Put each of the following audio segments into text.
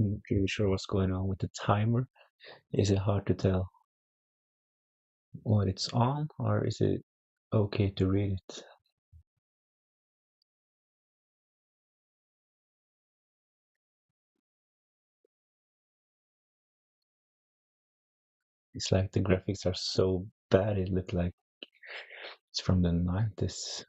not really sure what's going on with the timer. Is it hard to tell what it's on, or is it okay to read it? It's like the graphics are so bad, it looked like it's from the 90s.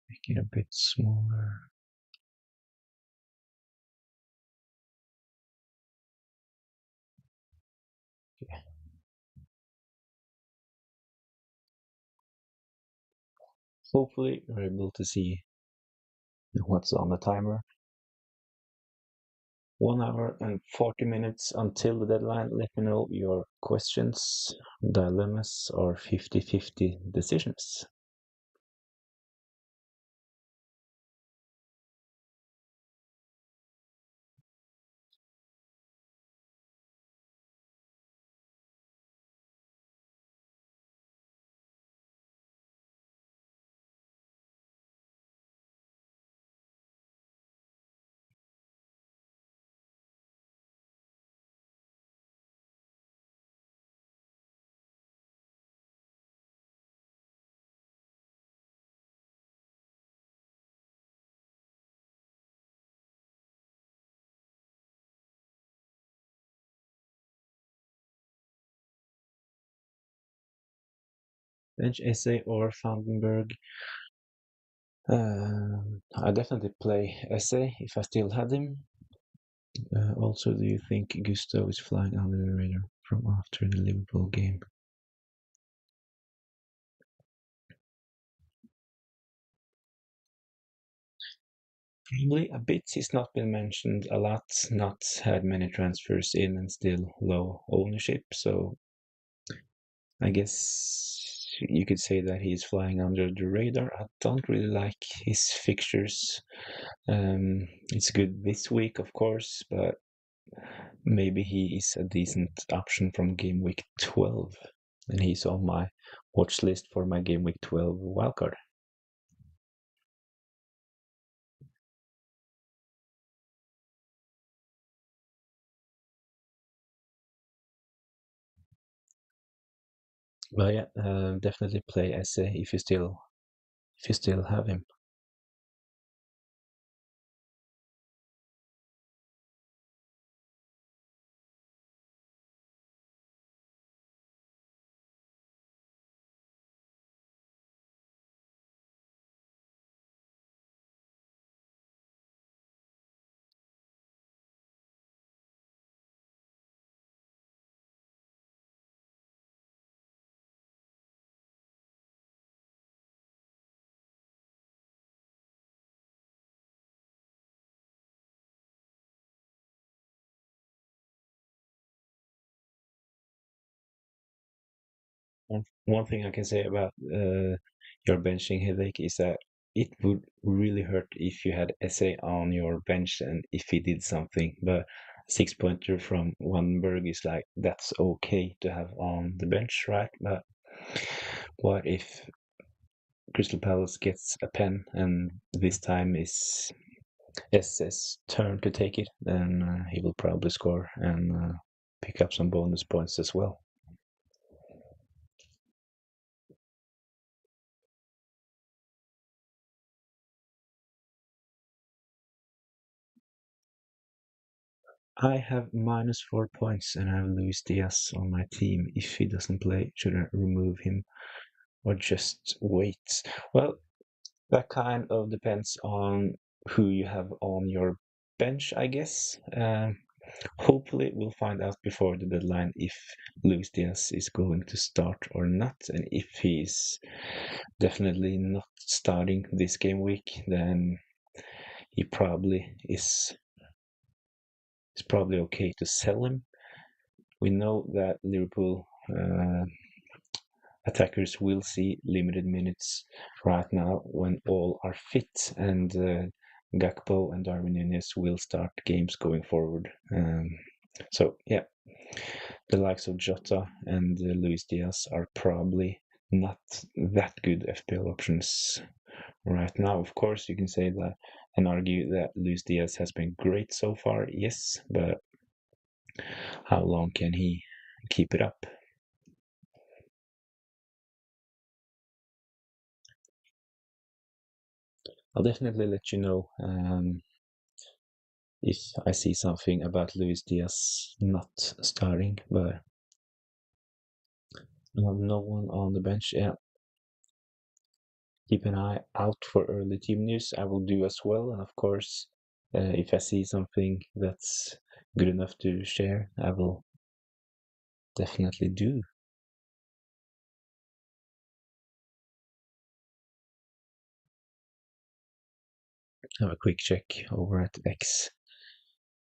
Make it a bit smaller. Hopefully, we're able to see what's on the timer. 1 hour and 40 minutes until the deadline. Let me know your questions, dilemmas, or 50-50 decisions. Bench essay or Vandenberg? I definitely play essay if I still had him. Also, do you think Gusto is flying under the radar from after the Liverpool game? Probably a bit. He's not been mentioned a lot, not had many transfers in, and still low ownership. So I guess you could say that he's flying under the radar. I don't really like his fixtures. It's good this week, of course, but maybe he is a decent option from game week 12. And he's on my watch list for my game week 12 wildcard. But yeah, definitely play essay if you still have him. One thing I can say about your benching headache is that it would really hurt if you had essay on your bench and if he did something. But 6 pointer from Wanberg is like that's okay to have on the bench, right? But what if Crystal Palace gets a pen and this time is SS turn to take it? Then he will probably score and pick up some bonus points as well. I have minus 4 points and I have Luis Diaz on my team. If he doesn't play, should I remove him or just wait? Well, that kind of depends on who you have on your bench, I guess. Hopefully, we'll find out before the deadline if Luis Diaz is going to start or not. And if he's definitely not starting this game week, then he probably is. It's probably okay to sell him. We know that Liverpool attackers will see limited minutes right now when all are fit, and Gakpo and Darwin Núñez will start games going forward. So yeah, the likes of Jota and Luis Diaz are probably not that good FPL options right now. Of course, you can say that and argue that Luis Diaz has been great so far, yes, but how long can he keep it up? I'll definitely let you know if I see something about Luis Diaz not starting, but no one on the bench. Yeah, keep an eye out for early team news. I will do as well, and of course, if I see something that's good enough to share, I will definitely do. Have a quick check over at X.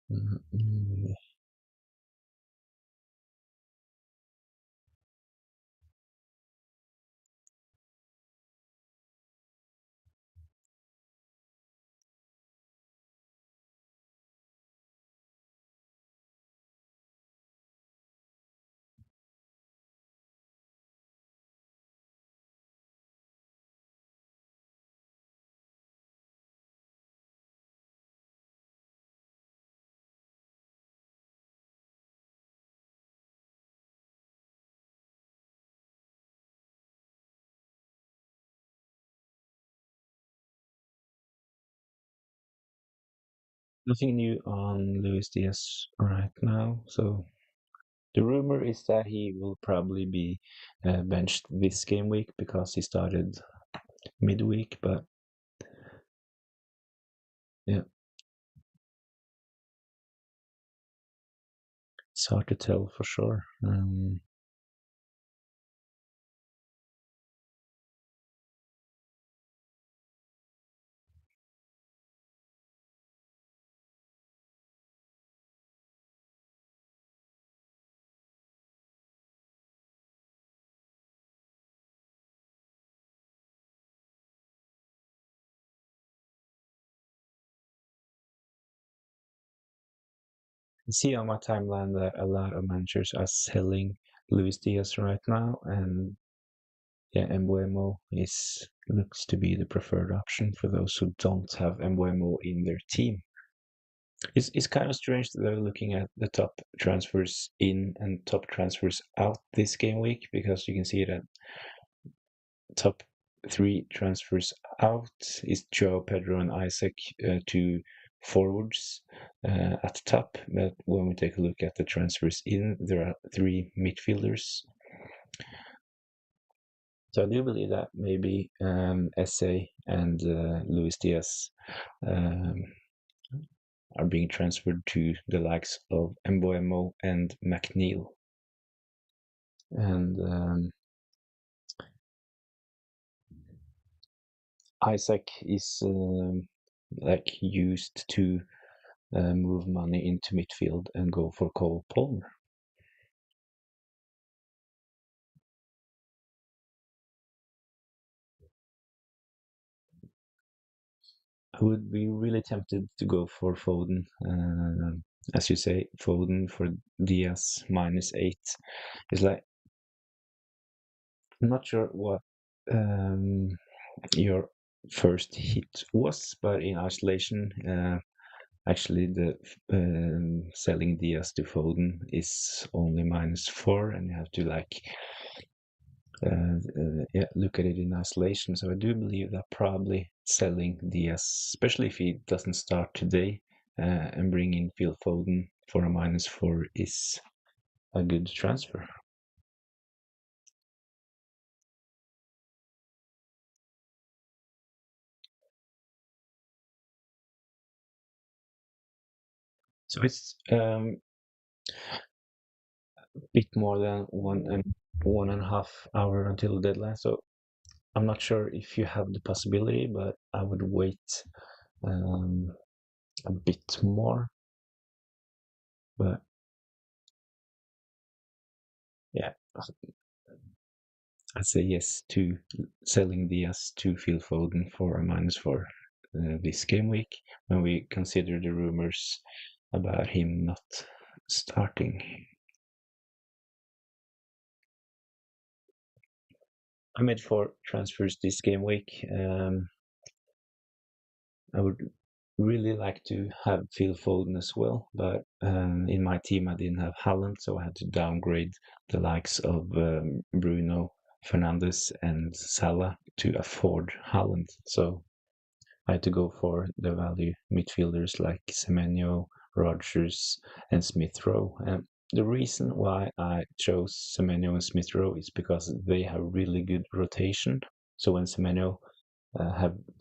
Mm, Nothing new on Luis Diaz right now, so the rumor is that he will probably be benched this game week because he started midweek, but yeah, it's hard to tell for sure. I see on my timeline that a lot of managers are selling Luis Diaz right now, and yeah, Embuemo is looks to be the preferred option for those who don't have Embuemo in their team. It's kind of strange that they're looking at the top transfers in and top transfers out this game week, because you can see that top three transfers out is Joe Pedro and Isaac, two forwards at the top. But when we take a look at the transfers in, there are three midfielders. So I do believe that maybe Esse and Luis Diaz um, are being transferred to the likes of Mboemo and McNeil. And Isaac is like used to move money into midfield and go for Cole Palmer. I would be really tempted to go for Foden. As you say, Foden for Diaz -8 is like, I'm not sure what your first hit was, but in isolation, actually the selling Diaz to Foden is only -4, and you have to like yeah, look at it in isolation. So I do believe that probably selling Diaz, especially if he doesn't start today, and bring in Phil Foden for a -4 is a good transfer. So it's a bit more than 1.5 hour until the deadline. So I'm not sure if you have the possibility, but I would wait um, a bit more. But yeah, I'd say yes to selling Diaz to Phil Foden for a -4 this game week when we consider the rumors about him not starting. I made 4 transfers this game week. I would really like to have Phil Foden as well, but in my team I didn't have Haaland, so I had to downgrade the likes of Bruno Fernandes and Salah to afford Haaland. So I had to go for the value midfielders like Semenyo, Rogers, and Smith Rowe. And the reason why I chose Semenyo and Smith Rowe is because they have really good rotation. So when Semenyo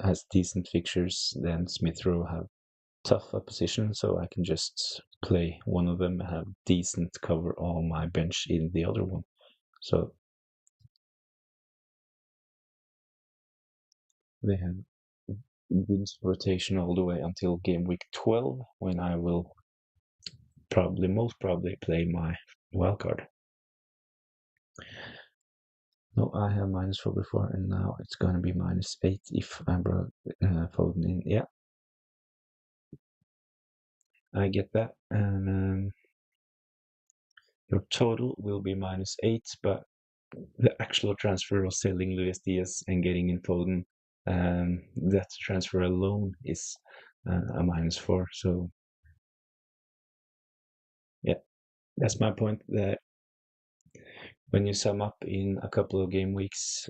has decent fixtures, then Smith Rowe have tough opposition. So I can just play one of them and have decent cover on my bench in the other one. So they have good rotation all the way until game week 12, when I will most probably play my wildcard. No, I have -4 before, and now it's going to be -8 if I brought Foden in. Yeah, I get that. And your total will be -8, but the actual transfer of selling Luis Diaz and getting in Foden, that transfer alone is a -4. So yeah, that's my point. That when you sum up in a couple of game weeks,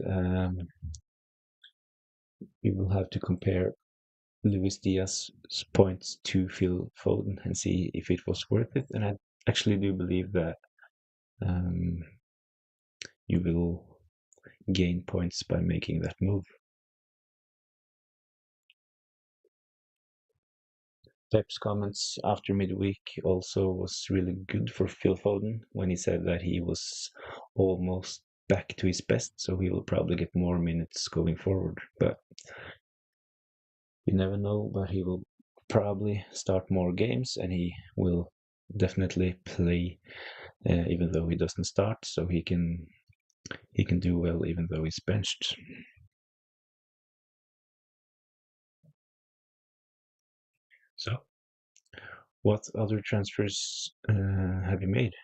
you will have to compare Luis Diaz's points to Phil Foden and see if it was worth it. And I actually do believe that um, you will gain points by making that move. Pep's comments after midweek also was really good for Phil Foden when he said that he was almost back to his best, so he will probably get more minutes going forward. But you never know, but he will probably start more games and he will definitely play even though he doesn't start, so he can do well even though he's benched. So, what other transfers have you made?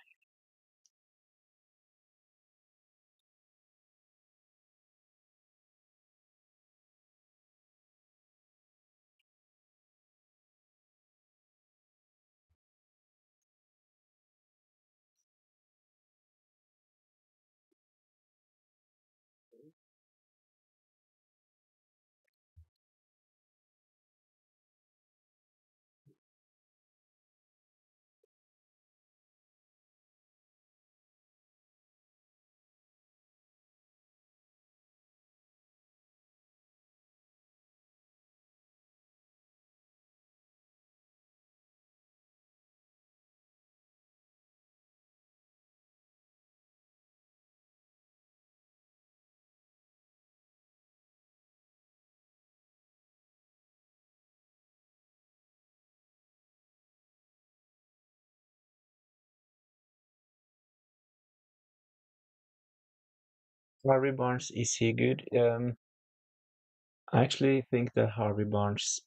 Harvey Barnes, is he good? I actually think that Harvey Barnes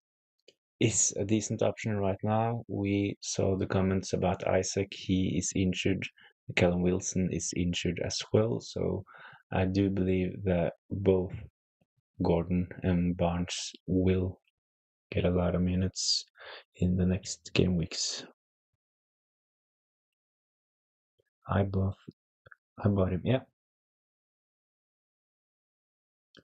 is a decent option right now. We saw the comments about Isaac. He is injured. Callum Wilson is injured as well. So I do believe that both Gordon and Barnes will get a lot of minutes in the next game weeks. I bought I bought him. Yeah.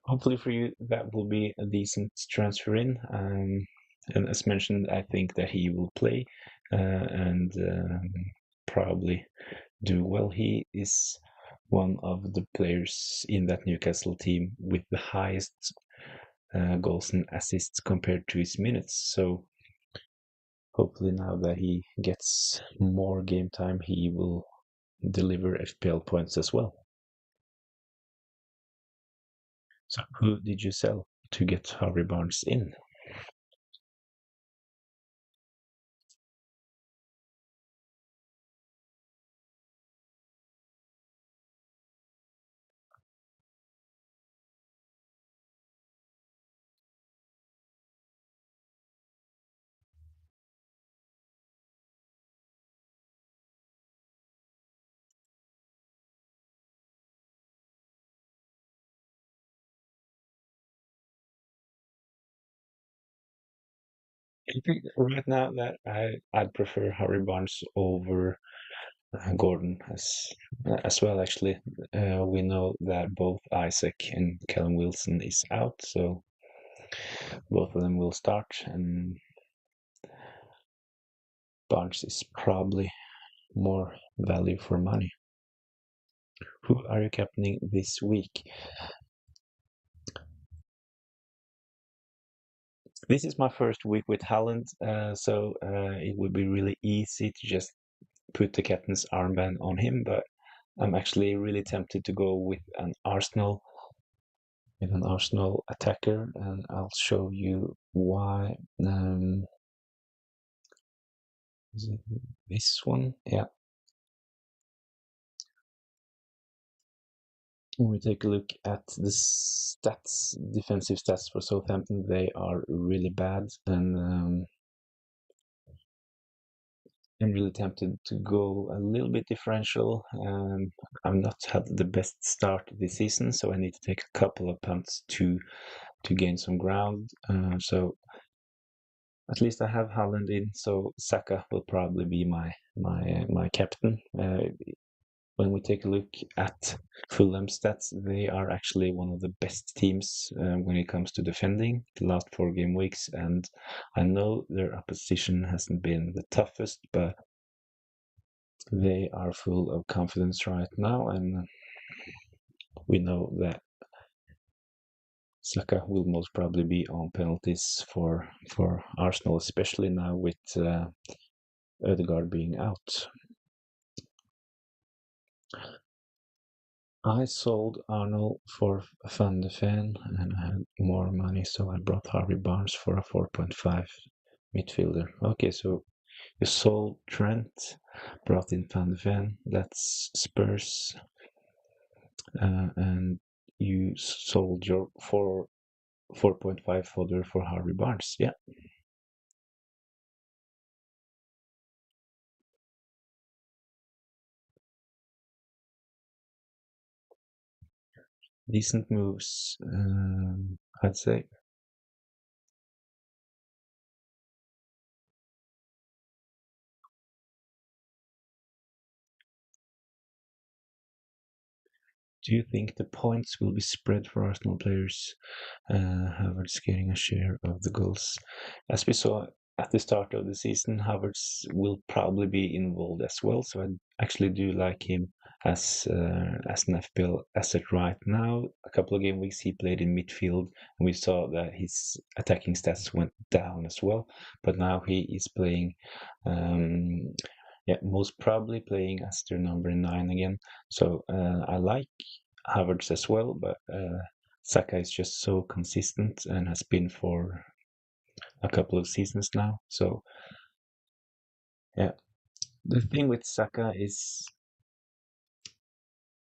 Hopefully for you that will be a decent transfer in. And as mentioned, I think that he will play. and probably do well. He is one of the players in that Newcastle team with the highest goals and assists compared to his minutes. So hopefully now that he gets more game time, he will deliver FPL points as well. So who did you sell to get Harvey Barnes in? I think right now that I'd prefer Harvey Barnes over Gordon as well. Actually, we know that both Isaac and Callum Wilson is out, so both of them will start, and Barnes is probably more value for money. Who are you captaining this week? This is my first week with Haaland, so it would be really easy to just put the captain's armband on him, but I'm actually really tempted to go with an Arsenal attacker, and I'll show you why. Is it this one? Yeah. When we take a look at the stats, defensive stats for Southampton, they are really bad, and I'm really tempted to go a little bit differential. I've not had the best start this season, so I need to take a couple of punts to gain some ground. So at least I have Haaland in, so Saka will probably be my captain. When we take a look at Fulham stats, they are actually one of the best teams when it comes to defending the last 4 game weeks. And I know their opposition hasn't been the toughest, but they are full of confidence right now. And we know that Saka will most probably be on penalties for Arsenal, especially now with Ødegaard being out. I sold Arnold for Van de Ven and I had more money, so I brought Harvey Barnes for a 4.5 midfielder. Okay, so you sold Trent, brought in Van de Ven, that's Spurs, and you sold your 4.5 fodder for Harvey Barnes. Yeah, decent moves, I'd say. Do you think the points will be spread for Arsenal players? Havertz getting a share of the goals. As we saw at the start of the season, Havertz will probably be involved as well. So I actually do like him as an FPL asset right now. A couple of game weeks he played in midfield, and we saw that his attacking stats went down as well. But now he is playing. Yeah, most probably playing as their number 9 again. So I like Havertz as well, but Saka is just so consistent and has been for a couple of seasons now. So yeah, the thing with Saka is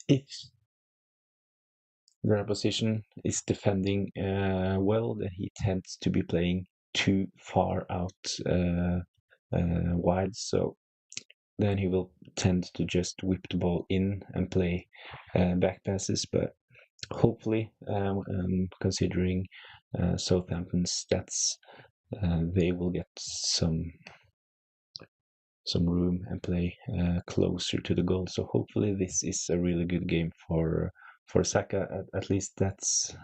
if their opposition is defending well, then he tends to be playing too far out wide. So then he will tend to just whip the ball in and play back passes. But hopefully, considering Southampton's stats, they will get some room and play closer to the goal. So hopefully, this is a really good game for Saka. At least that's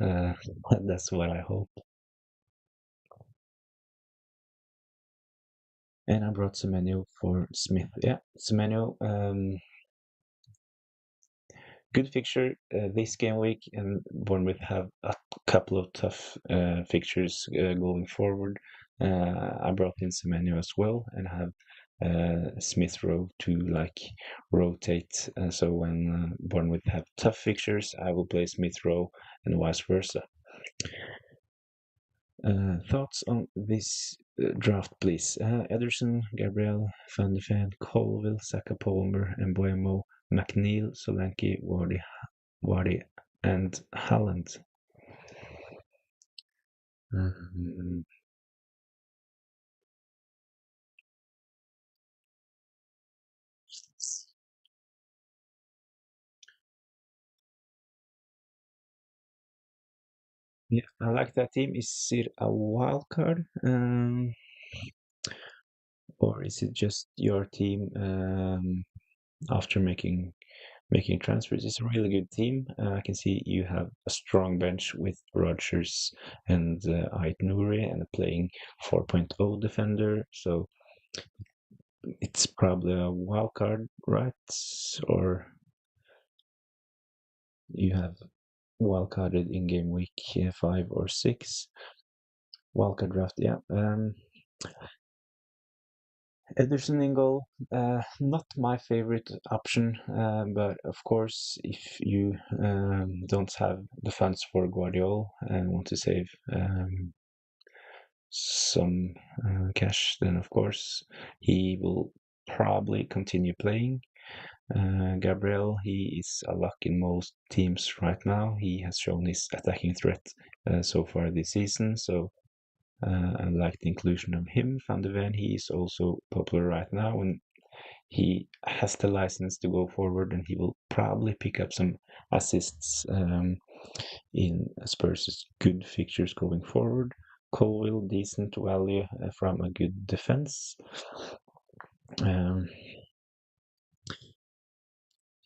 that's what I hope. And I brought Semenyo for Smith. Yeah, Semenyo, good fixture this game week, and Bournemouth have a couple of tough fixtures going forward. I brought in Semenyo as well, and have Smith Rowe to like rotate. So when Bournemouth have tough fixtures, I will play Smith Rowe, and vice versa. Thoughts on this draft, please? Ederson, Gabriel, Van de Ven, Colville, Saka, Palmer, and Mbuemo, McNeil, Solanke, Wardy, and Haaland. Um, yeah, I like that team. Is it a wild card, or is it just your team after making transfers? It's a really good team. I can see you have a strong bench with Rodgers and Ait Nouri and playing 4.0 defender. So it's probably a wild card, right? Or you have wild carded in game week 5 or 6. Wildcard draft, yeah. Ederson in goal, not my favorite option, but of course, if you don't have the funds for Guardiola and want to save some cash, then of course he will probably continue playing. Gabriel, he is a lock in most teams right now. He has shown his attacking threat so far this season, so I like the inclusion of him. Van de Ven, he is also popular right now, and he has the license to go forward, and he will probably pick up some assists in Spurs' good fixtures going forward. Colville, decent value from a good defense. Um,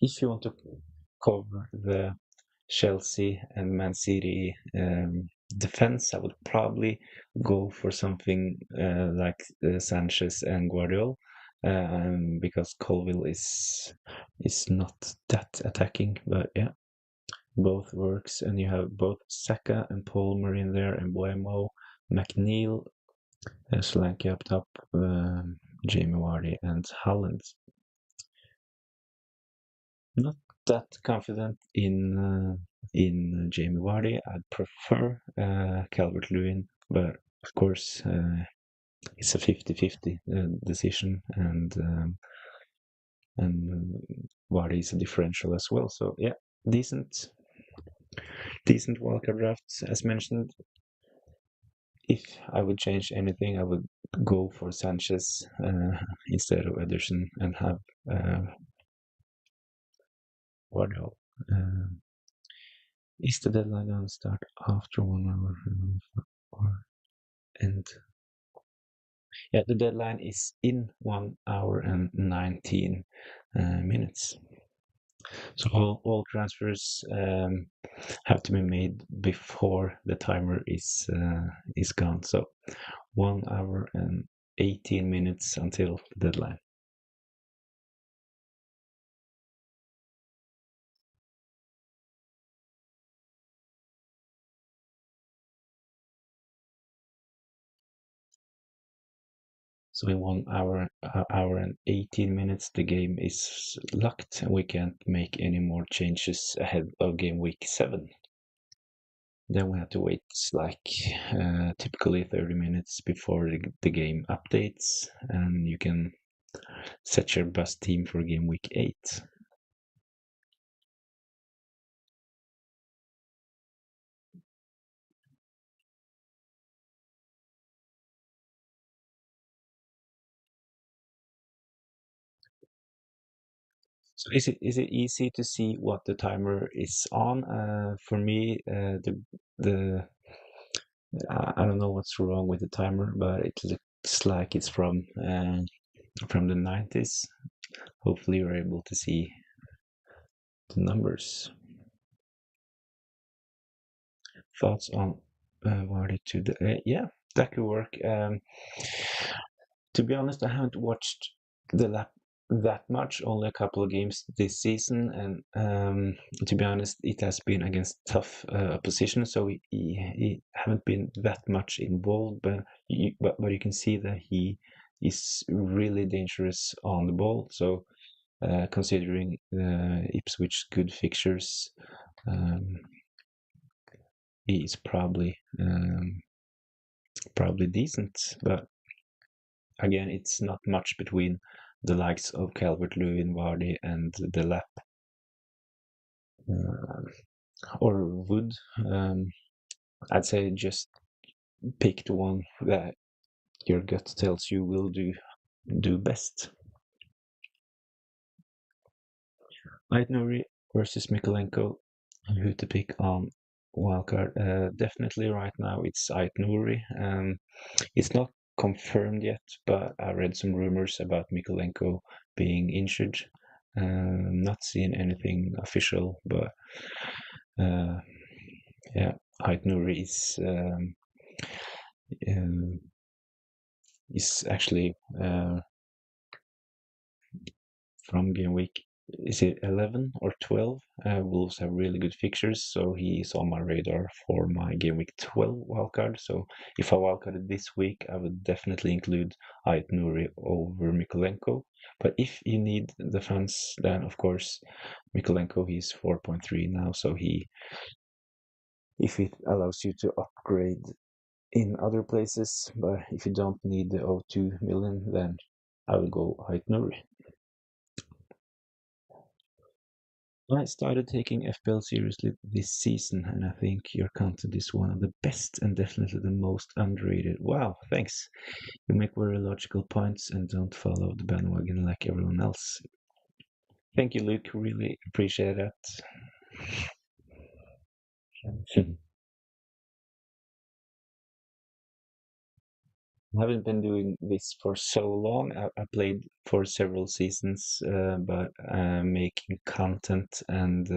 if you want to cover the Chelsea and Man City defense, I would probably go for something like Sanchez and Guardiola, because Colville is not that attacking, but yeah, both works, and you have both Saka and Palmer in there, and Buemo, McNeil, Solanke up top, Jamie Vardy, and Haaland. Not that confident in Jamie Vardy. I'd prefer Calvert-Lewin, but of course it's a 50-50 decision, and Vardy is a differential as well. So yeah, decent decent wildcard drafts as mentioned. If I would change anything, I would go for Sanchez instead of Ederson and have Vardy. Uh, is the deadline going to start after 1 hour? Or and yeah, the deadline is in 1 hour and 19 minutes. So all transfers have to be made before the timer is gone. So 1 hour and 18 minutes until the deadline. So in 1 hour and 18 minutes, the game is locked, and we can't make any more changes ahead of game week 7. Then we have to wait like typically 30 minutes before the game updates, and you can set your best team for game week 8. So is it easy to see what the timer is on? For me, the I don't know what's wrong with the timer, but it looks like it's from the 90s. Hopefully, you're able to see the numbers. Thoughts on Vardy to the yeah, that could work. To be honest, I haven't watched the lap that much, only a couple of games this season, and to be honest, it has been against tough opposition, so he haven't been that much involved. But you can see that he is really dangerous on the ball. So considering Ipswich good fixtures, um, he is probably decent, but again, it's not much between the likes of Calvert-Lewin, Vardy, and the lap uh, or Wood. Um, I'd say just pick the one that your gut tells you will do best. Ait Nouri versus Mikolenko. Who to pick on wildcard? Definitely right now it's Ait Nouri. It's not confirmed yet, but I read some rumors about Mikolenko being injured. Not seen anything official, but uh, yeah, Ait Nouri um, is actually from game week. Is it 11 or 12? Wolves have really good fixtures, so he is on my radar for my game week 12 wildcard. So if I wildcarded this week, I would definitely include Ait Nouri over Mikolenko. But if you need the fans, then of course Mikolenko he's 4.3 now, so he if it allows you to upgrade in other places, but if you don't need the 02 million, then I will go Ait Nouri. I started taking FPL seriously this season, and I think your content is one of the best and definitely the most underrated. Wow, thanks. You make very logical points and don't follow the bandwagon like everyone else. Thank you, Luke. Really appreciate that. I haven't been doing this for so long. I played for several seasons, but making content and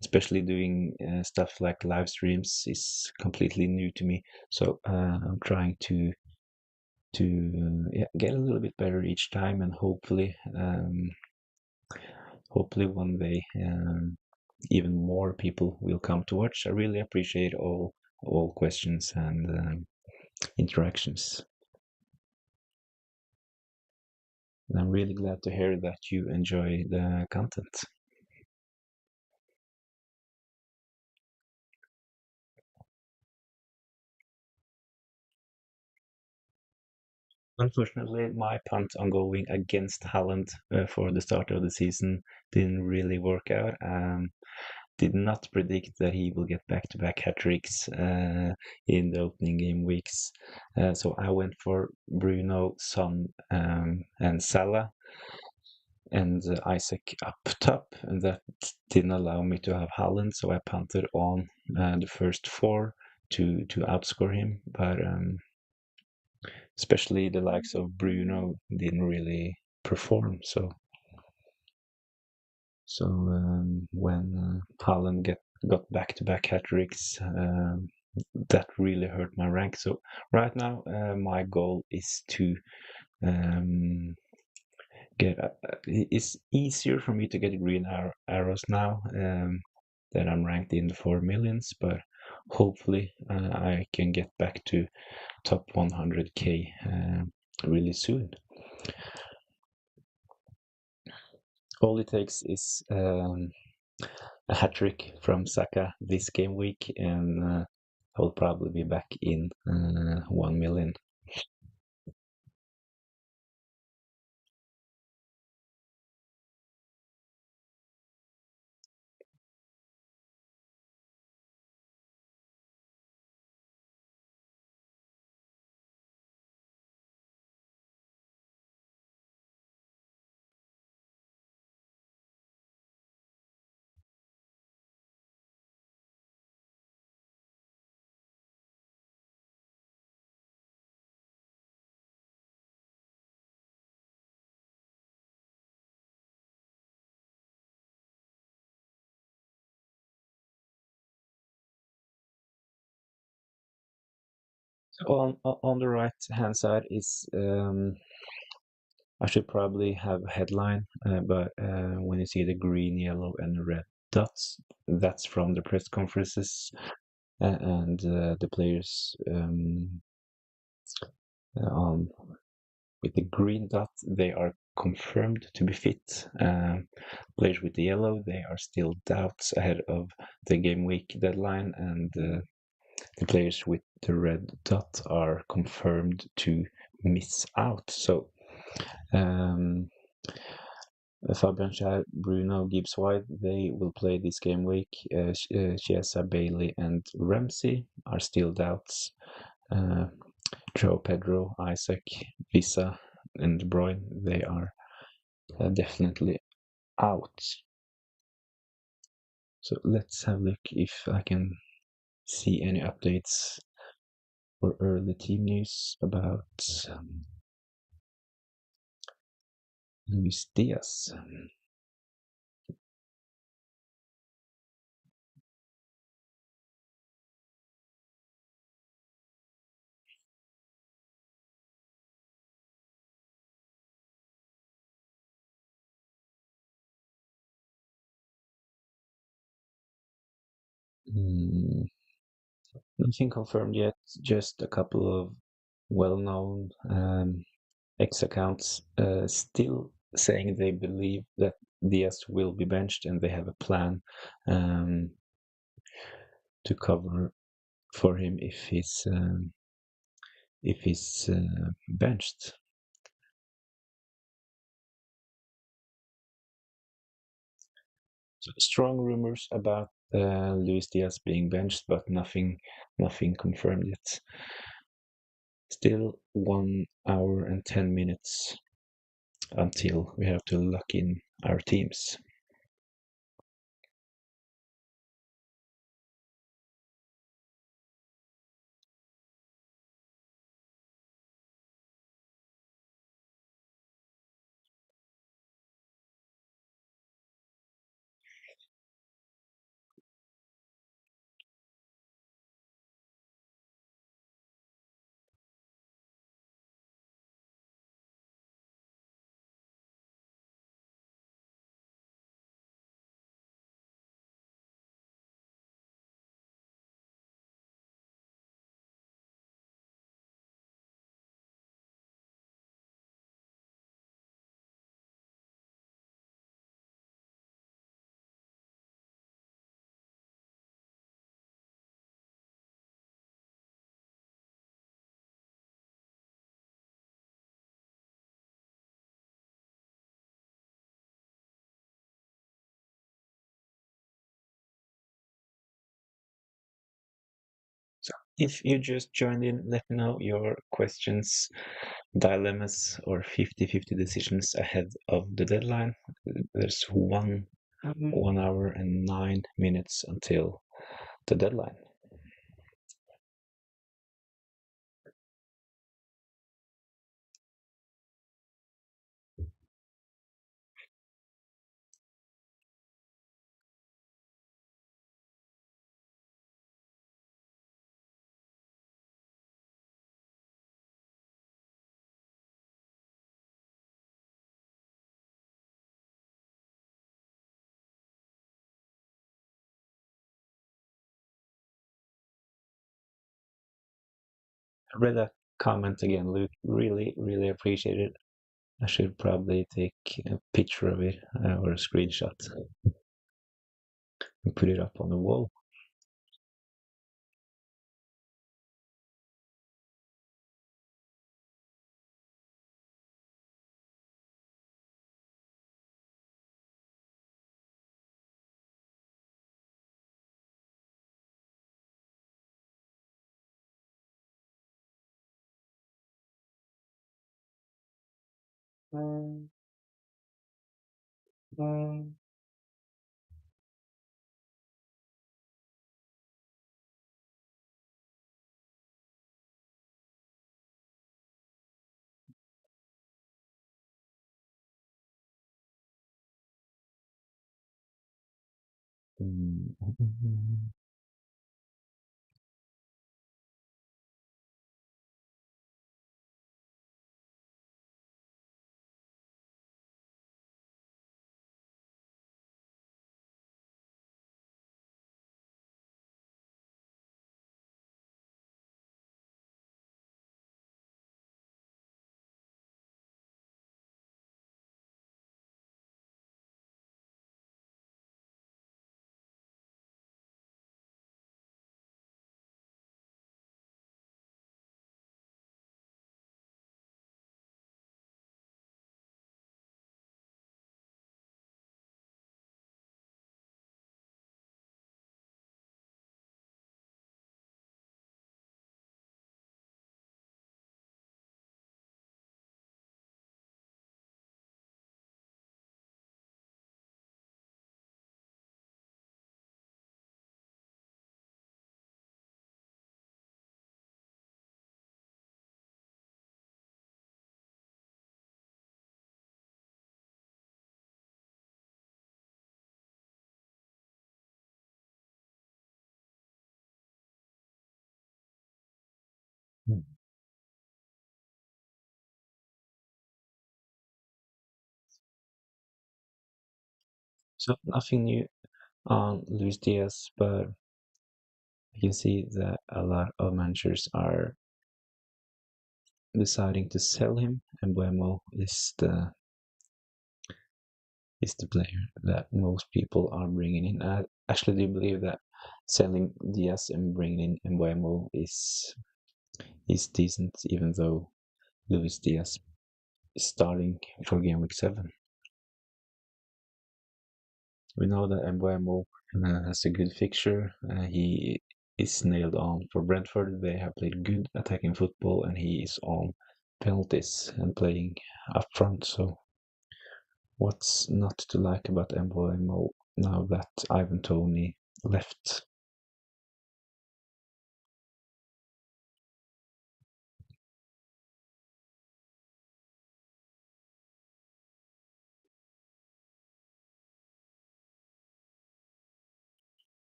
especially doing stuff like live streams is completely new to me. So I'm trying to yeah, get a little bit better each time, and hopefully one day even more people will come to watch. I really appreciate all questions and interactions. And I'm really glad to hear that you enjoy the content. Unfortunately, my punt on going against Haaland for the start of the season didn't really work out. Did not predict that he will get back-to-back hat tricks in the opening game weeks. So I went for Bruno, Son, and Salah, and Isaac up top, and that didn't allow me to have Haaland, so I punted on the first four to outscore him. But especially the likes of Bruno didn't really perform. So when Haaland got back-to-back hat tricks, that really hurt my rank. So right now, my goal is to um, get. It's easier for me to get green arrows now that I'm ranked in the 4 millions, but hopefully I can get back to top 100k really soon. All it takes is a hat trick from Saka this game week, and I will probably be back in 1 million. On the right hand side is I should probably have a headline, but when you see the green, yellow, and red dots, that's from the press conferences and the players on with the green dot, they are confirmed to be fit. Players with the yellow, they are still doubts ahead of the game week deadline, and the players with the red dot are confirmed to miss out. So um, Fabian Schär, Bruno, Gibbs White, they will play this game week. Chiesa, Bailey, and Ramsey are still doubts. Uh, Joe Pedro, Isaac, Visa, and De Bruyne, they are definitely out. So let's have a look if I can see any updates or early team news about Luis Diaz. Mm, nothing confirmed yet, just a couple of well-known X accounts still saying they believe that Diaz will be benched and they have a plan um, to cover for him if he's benched. So strong rumors about Luis Diaz being benched, but nothing confirmed yet. Still 1 hour and 10 minutes until we have to lock in our teams. So if you just joined in, let me know your questions, dilemmas, or 50-50 decisions ahead of the deadline. There's 1 hour and 9 minutes until the deadline. I read that comment again, Luke. Really appreciate it. I should probably take a picture of it or a screenshot and put it up on the wall. Mm. So nothing new on Luis Diaz, but you can see that a lot of managers are deciding to sell him, and Buemo is the player that most people are bringing in. I actually do believe that selling Diaz and bringing in Mbuemo is decent, even though Luis Diaz is starting for game week 7. We know that Mbuemo has a good fixture. He is nailed on for Brentford. They have played good attacking football, and he is on penalties and playing up front. So what's not to like about Mbuemo now that Ivan Toney left?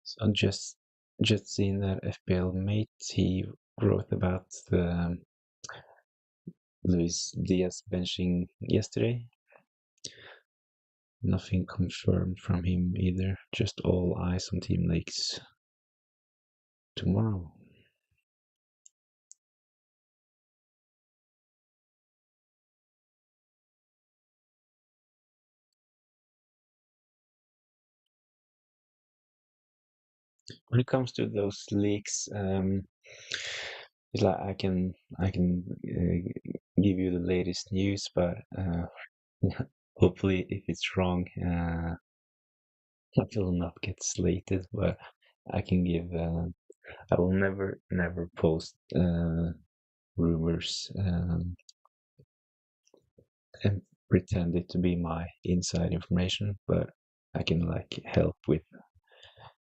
So just seeing that FPL mate, he wrote about the Luis Diaz benching yesterday. Nothing confirmed from him either. Just all eyes on Team Lakes tomorrow. When it comes to those leaks, it's like I can give you the latest news, but hopefully, if it's wrong, I will not get slated. But I can give. I will never post rumors and pretend it to be my inside information, but I can like help with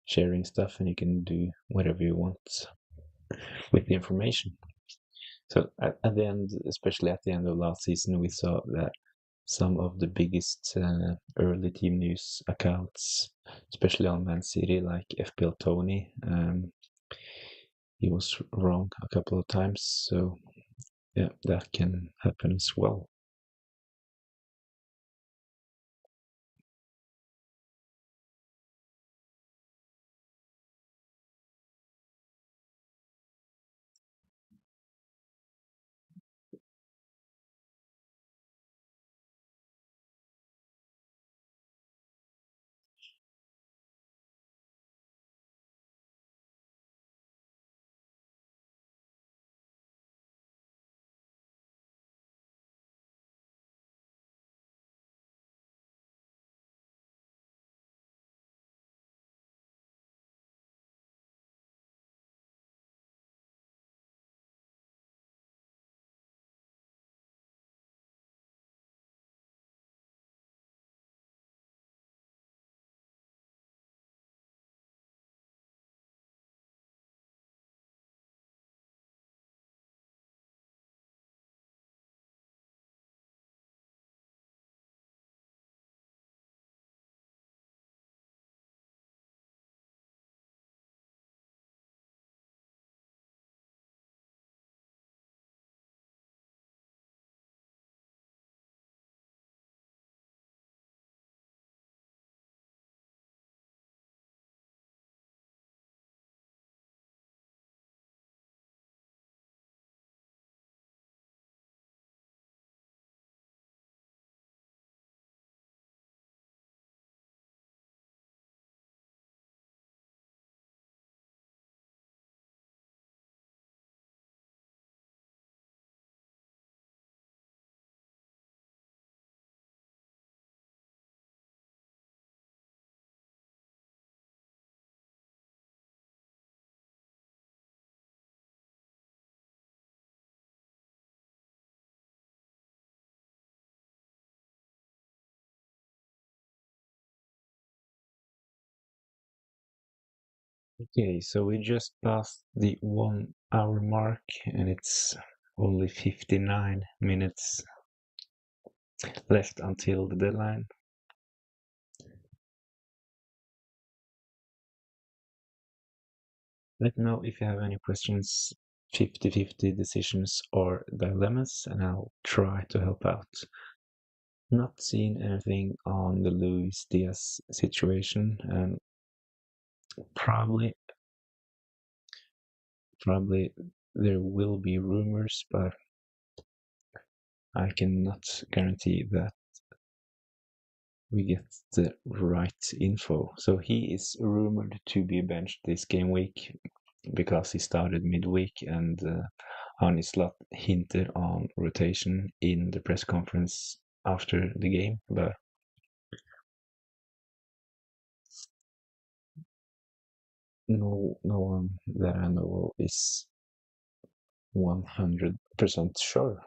sharing stuff, and you can do whatever you want with the information. So at the end, especially at the end of last season, we saw that some of the biggest early team news accounts, especially on Man City, like FPL Tony, he was wrong a couple of times. So yeah, that can happen as well. Okay, so we just passed the 1 hour mark and it's only 59 minutes left until the deadline. Let me know if you have any questions, 50-50 decisions or dilemmas, and I'll try to help out. Not seen anything on the Luis Diaz situation, and probably probably there will be rumors, but I cannot guarantee that we get the right info. So he is rumored to be benched this game week because he started midweek, and Arne Slot hinted on rotation in the press conference after the game, but no one that I know of is 100% sure.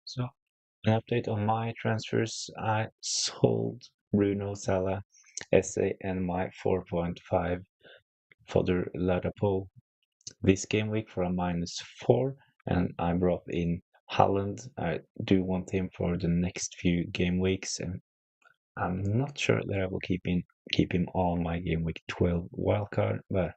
So an update on my transfers. I sold Bruno Salah, SA, and my 4.5 fodder Ladapo this game week for a -4, and I brought in Haaland. I do want him for the next few game weeks, and I'm not sure that I will keep him on my game week 12 wildcard, but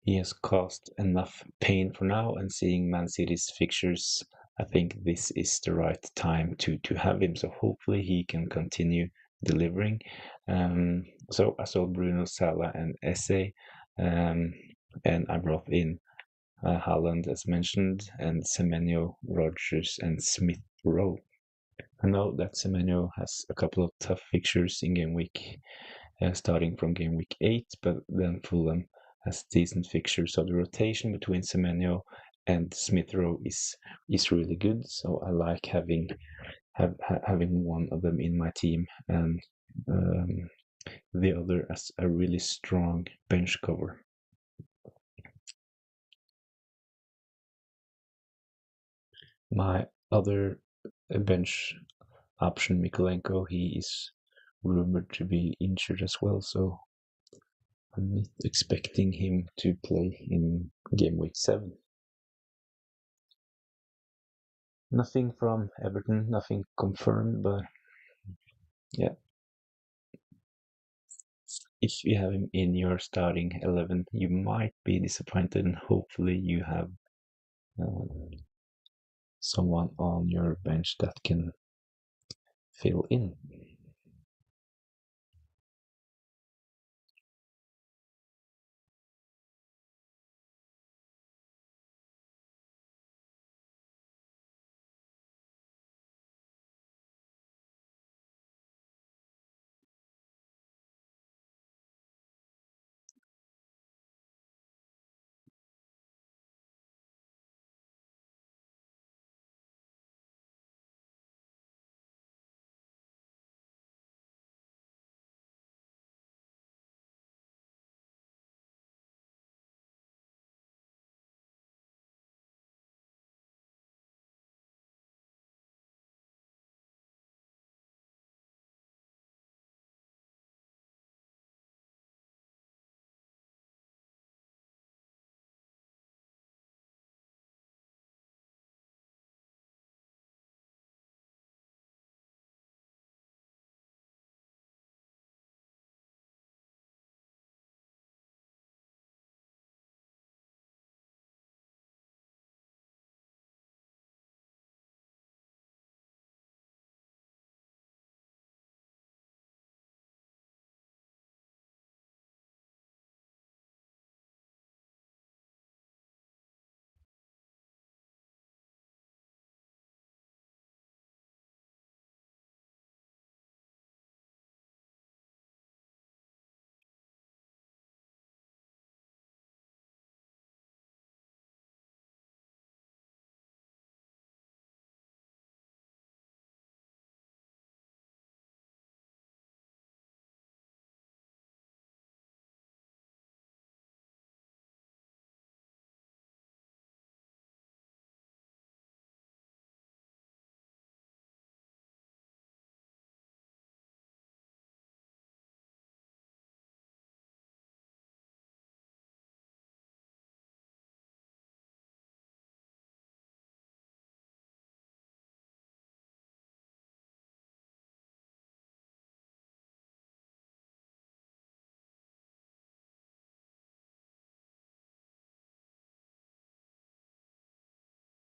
he has caused enough pain for now. And seeing Man City's fixtures, I think this is the right time to have him. So hopefully he can continue delivering. So I sold Bruno Salah and Esse, um, and I brought in Haaland, as mentioned, and Semenyo, Rogers, and Smith Rowe. I know that Semenyo has a couple of tough fixtures in game week, starting from game week 8, but then Fulham has decent fixtures. So the rotation between Semenyo and Smith Rowe is really good. So I like having one of them in my team, and um, the other as a really strong bench cover. My other bench option, Mikolenko, he is rumored to be injured as well, so I'm not expecting him to play in game week 7. Nothing from Everton, nothing confirmed, but yeah, if you have him in your starting 11, you might be disappointed, and hopefully you have uh, someone on your bench that can fill in.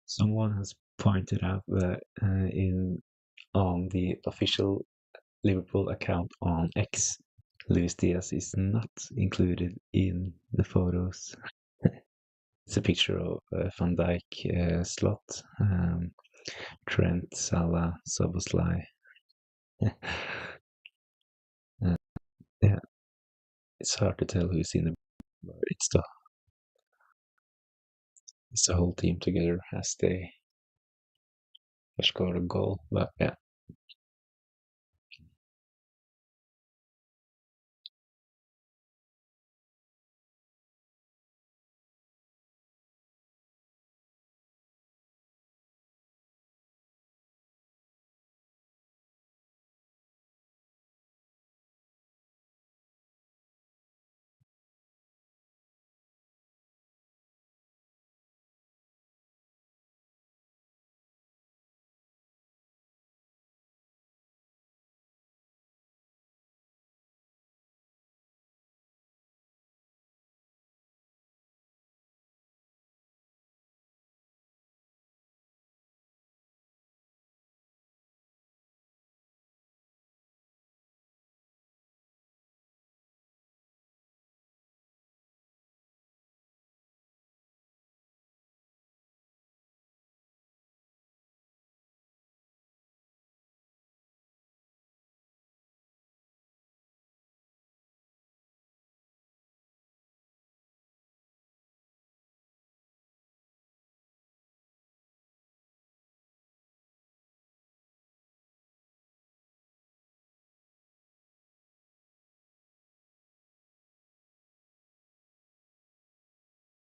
Someone has pointed out that in on the official Liverpool account on X, Luis Diaz is not included in the photos. It's a picture of Van Dijk, Slot, Trent, Salah, Soboslai. Yeah, it's hard to tell who's in the. It's the whole team together as they scored a goal. But yeah,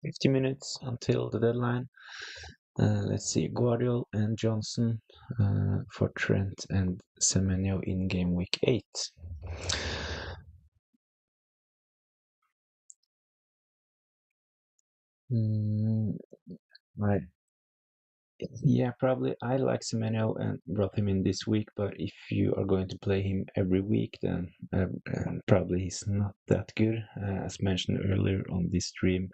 50 minutes until the deadline. Let's see, Guardiola and Johnson for Trent and Semenyo in game week 8. Mm, I Yeah, probably. I like Semenyo and brought him in this week, but if you are going to play him every week, then probably he's not that good. As mentioned earlier on this stream,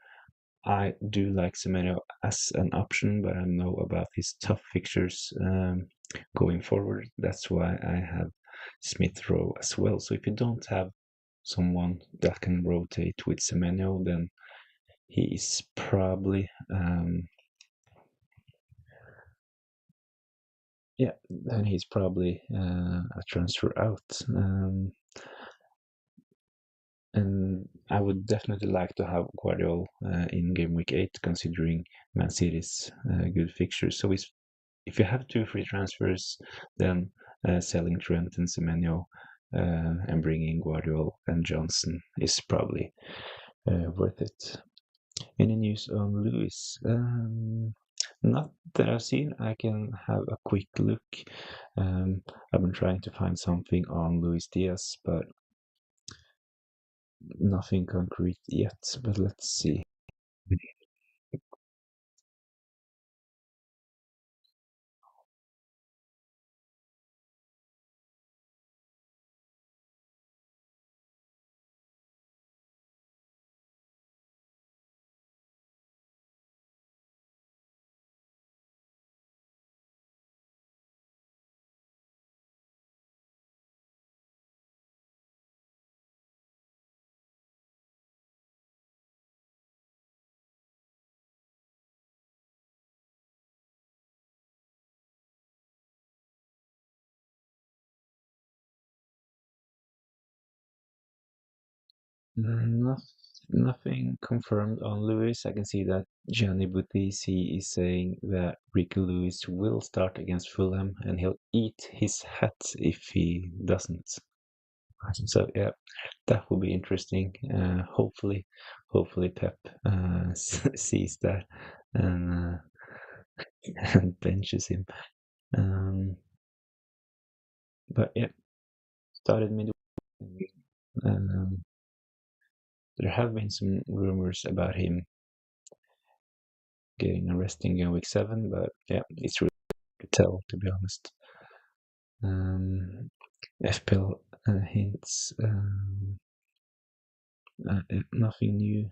I do like Semenyo as an option, but I know about his tough fixtures going forward. That's why I have Smith Rowe as well. So if you don't have someone that can rotate with Semenyo, then he is probably yeah, then he's probably a transfer out. And I would definitely like to have Guardiola in game week 8, considering Man City's good fixtures. So if you have two free transfers, then selling Trent and Semenyo and bringing Guardiola and Johnson is probably worth it. Any news on Lewis? Not that I've seen. I can have a quick look. I've been trying to find something on Luis Diaz, but nothing concrete yet. But let's see. Noth- Nothing confirmed on Lewis. I can see that Gianni Buttisi is saying that Ricky Lewis will start against Fulham and he'll eat his hat if he doesn't. So yeah, that will be interesting. Hopefully Pep sees that and, and benches him. Um, but yeah, started midweek. Um, there have been some rumors about him getting arrested in week 7, but yeah, it's really hard to tell, to be honest. FPL hints, nothing new.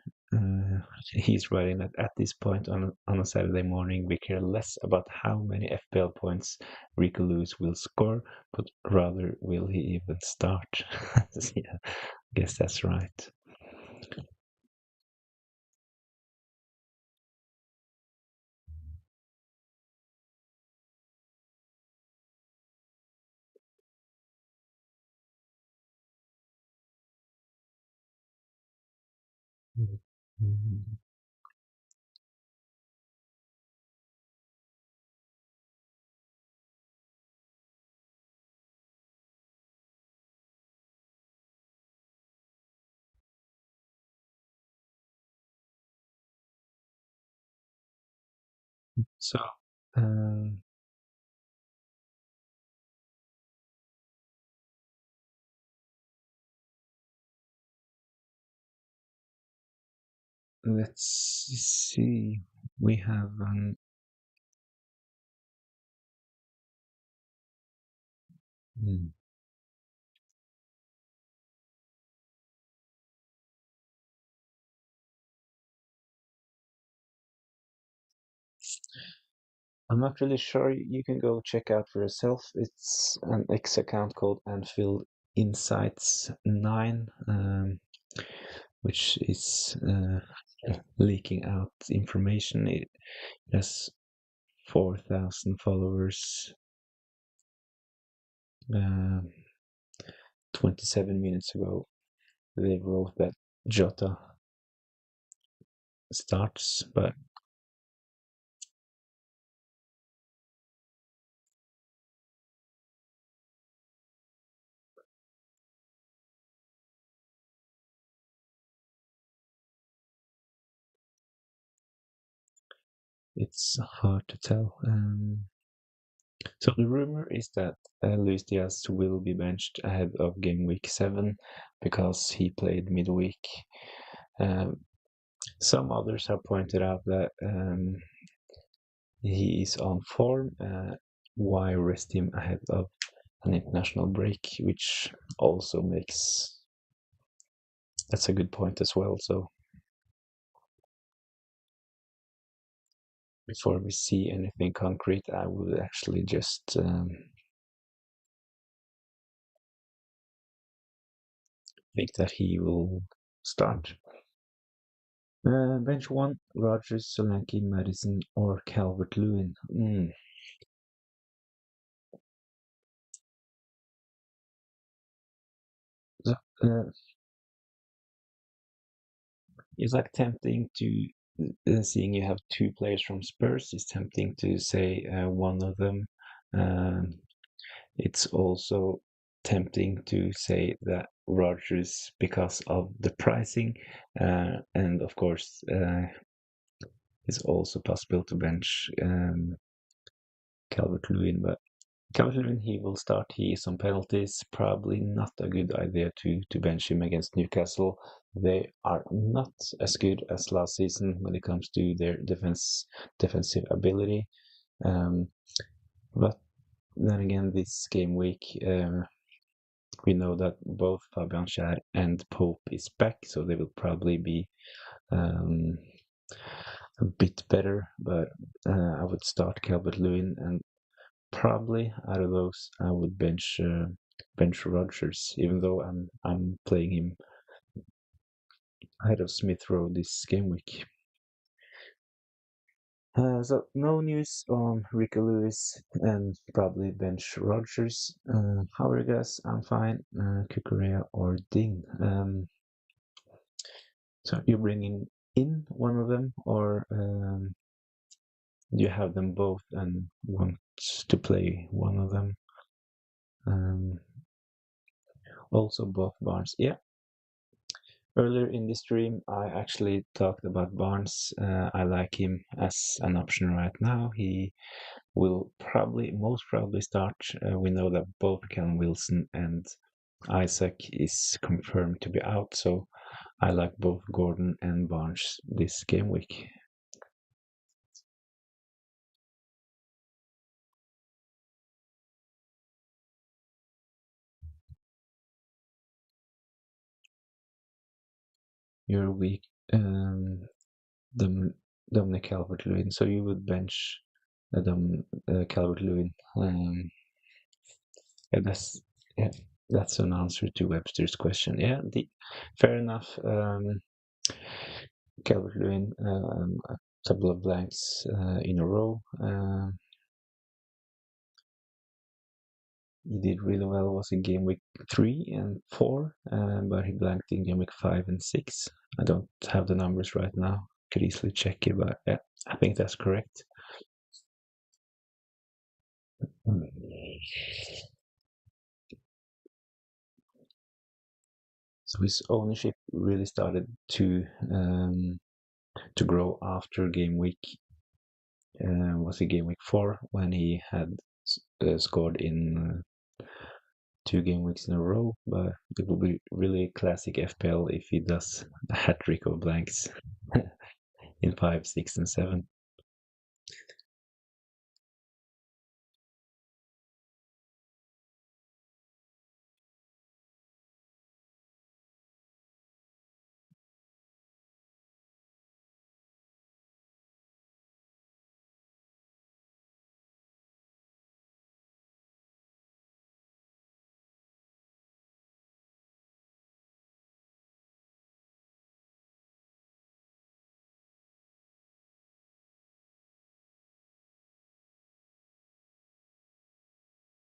He's writing that at this point on a Saturday morning, we care less about how many FPL points Rico Lewis will score, but rather will he even start? Yeah, I guess that's right. Mhm. So, um, let's see. We have hmm. I'm not really sure. You can go check out for yourself. It's an X account called Anfield Insights 9, which is leaking out information. It has 4,000 followers. 27 minutes ago, they wrote that Jota starts, but it's hard to tell. So the rumor is that Luis Diaz will be benched ahead of game week 7 because he played midweek. Um, some others have pointed out that he is on form. Why rest him ahead of an international break, which also makes that's a good point as well. So before we see anything concrete, I would actually just think that he will start. Bench one: Rogers, Solanke, Madison, or Calvert-Lewin. So, it's like tempting to seeing you have two players from Spurs. It's tempting to say one of them. Um, it's also tempting to say that Rogers because of the pricing, and of course, it's also possible to bench Calvert-Lewin, but Calvert-Lewin, he will start. He is on penalties. Probably not a good idea to bench him against Newcastle. They are not as good as last season when it comes to their defensive ability. Um, but then again, this game week, we know that both Fabian Schär and Pope is back, so they will probably be um, a bit better. But I would start Calvert-Lewin, and probably out of those, I would bench Rodgers, even though I'm playing him ahead of Smith Rowe this game week. So no news on Rico Lewis and probably bench Rodgers. How are you guys? I'm fine. Kukurea or Ding? So you're bringing in one of them, or do you have them both and want to play one of them? Um, also both Barnes. Yeah, earlier in the stream, I actually talked about Barnes. I like him as an option right now. He will most probably start. We know that both Callum Wilson and Isaac is confirmed to be out, so I like both Gordon and Barnes this game week. Your week Um, Dom, Dominic Calvert-Lewin. So you would bench Calvert-Lewin. Yeah, yeah, that's an answer to Webster's question. Yeah, fair enough. Calvert-Lewin, a couple of blanks in a row. He did really well. Was in game week 3 and 4, but he blanked in game week 5 and 6. I don't have the numbers right now. Could easily check it, but yeah, I think that's correct. So his ownership really started to grow after game week. Was it game week 4 when he had scored in 2 game weeks in a row? But it will be really classic FPL if he does a hat trick of blanks in 5, 6, and 7.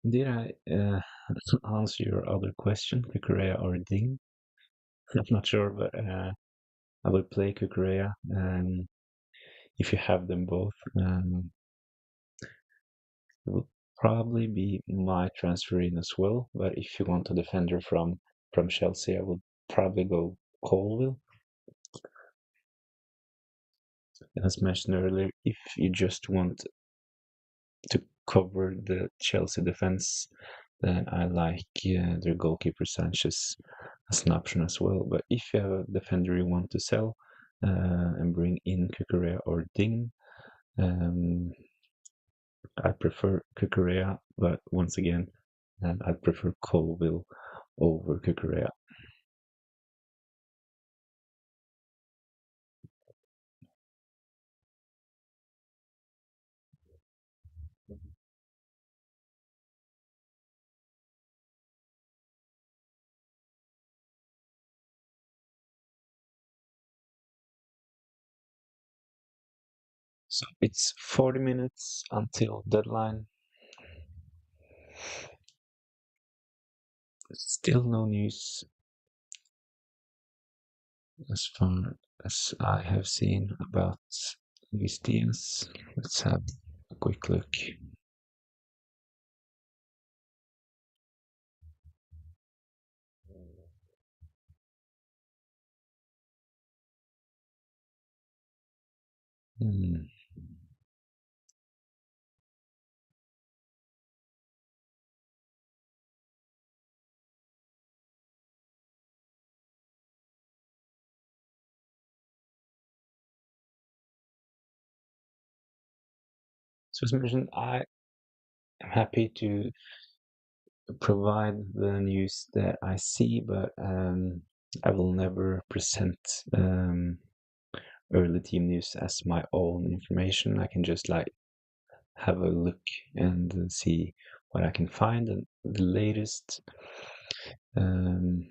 Did I answer your other question, Kukurea or Ding? I'm not sure, but I will play Kukurea. If you have them both, it will probably be my transfer in as well. But if you want a defender from Chelsea, I would probably go Colville. As mentioned earlier, if you just want to cover the Chelsea defense, then I like their goalkeeper Sanchez as an option as well. But if you have a defender you want to sell and bring in Kukurea or Ding, I prefer Kukurea, but once again, I'd prefer Colville over Kukurea. So it's 40 minutes until deadline. Still no news as far as I have seen about Luis Diaz. Let's have a quick look. Hmm. So as mentioned, I am happy to provide the news that I see, but I will never present early team news as my own information. I can just like have a look and see what I can find. And the latest um,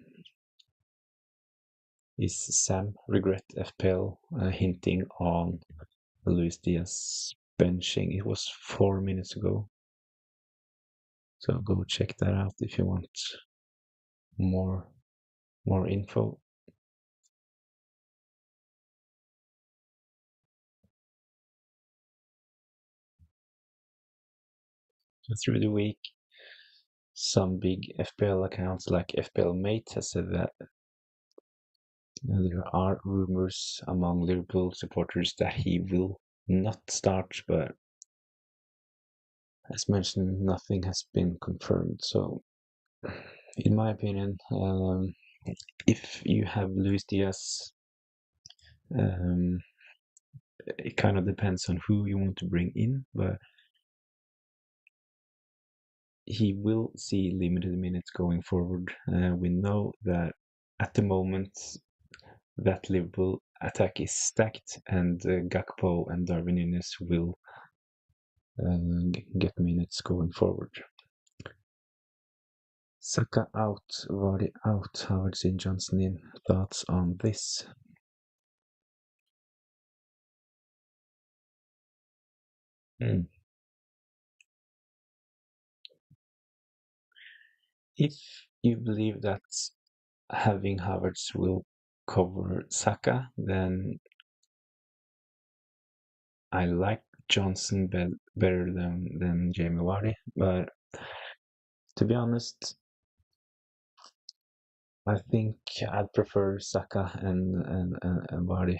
is Sam Regret FPL hinting on Luis Diaz benching. It was 4 minutes ago. So go check that out if you want more more info. So through the week, some big FPL accounts like FPL Mate has said that there are rumors among Liverpool supporters that he will not start, but as mentioned, nothing has been confirmed. So, in my opinion, if you have Luis Diaz, um, it kind of depends on who you want to bring in, but he will see limited minutes going forward. We know that at the moment that Liverpool attack is stacked, and Gakpo and Darwin Núñez will get minutes going forward. Saka out, Vardy out, Howard and Johnson in. Thoughts on this? Mm. If you believe that having Havertz will cover Saka, then I like Johnson better than Jamie Vardy. But to be honest, I think I'd prefer Saka and Vardy.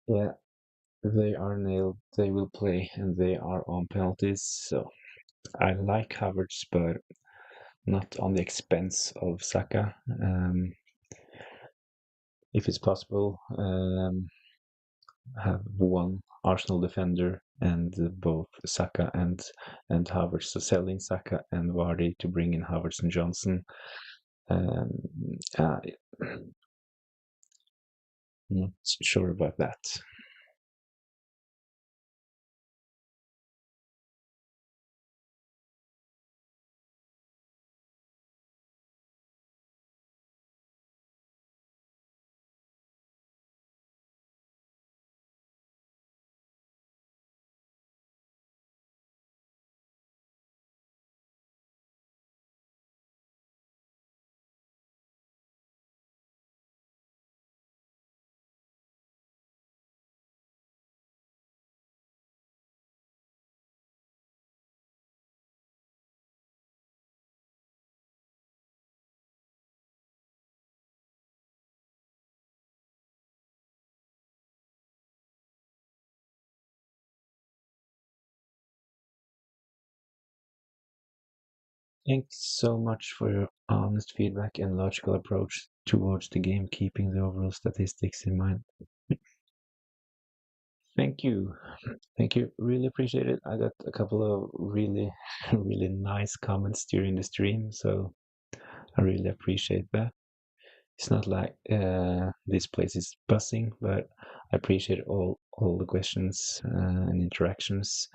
Yeah, if they are nailed, they will play, and they are on penalties. So I like Havertz, but not on the expense of Saka. If it's possible, have one Arsenal defender and both Saka and Havertz. So selling Saka and Vardy to bring in Havertz and Johnson. Um, uh, not sure about that. Thanks so much for your honest feedback and logical approach towards the game, keeping the overall statistics in mind. Thank you. Thank you. Really appreciate it. I got a couple of really, really nice comments during the stream, so I really appreciate that. It's not like this place is buzzing, but I appreciate all the questions and interactions.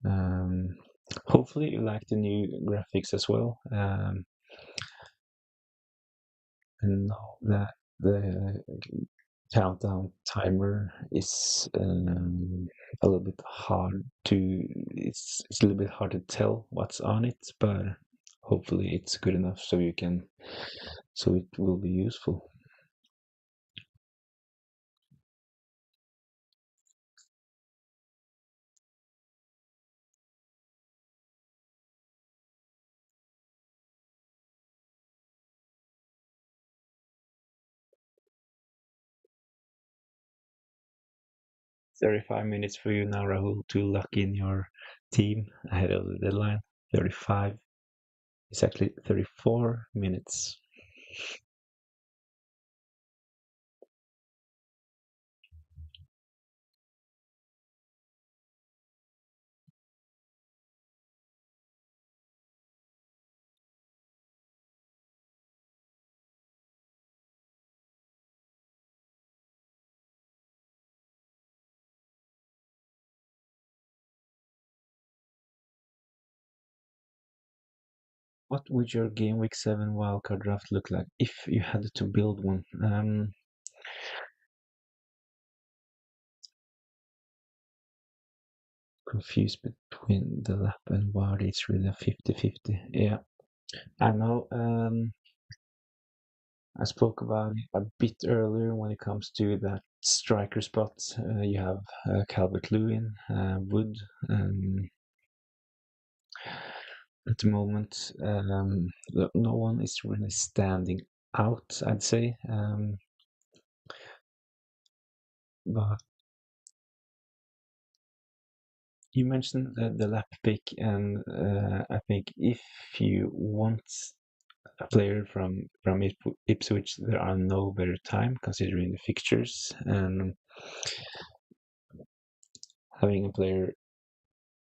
Um, hopefully you like the new graphics as well. And know that the countdown timer is a little bit hard to it's a little bit hard to tell what's on it, but hopefully it's good enough so you can so it will be useful. 35 minutes for you now, Rahul, to lock in your team ahead of the deadline. 35. It's actually 34 minutes. What would your game week 7 wildcard draft look like if you had to build one? Confused between the lap and body. It's really a 50-50. Yeah, I know. I spoke about it a bit earlier when it comes to that striker spot. You have Calvert Lewin, Wood. At the moment, no one is really standing out, I'd say. But you mentioned the lap pick, and I think if you want a player from Ipswich, there are no better time considering the fixtures and having a player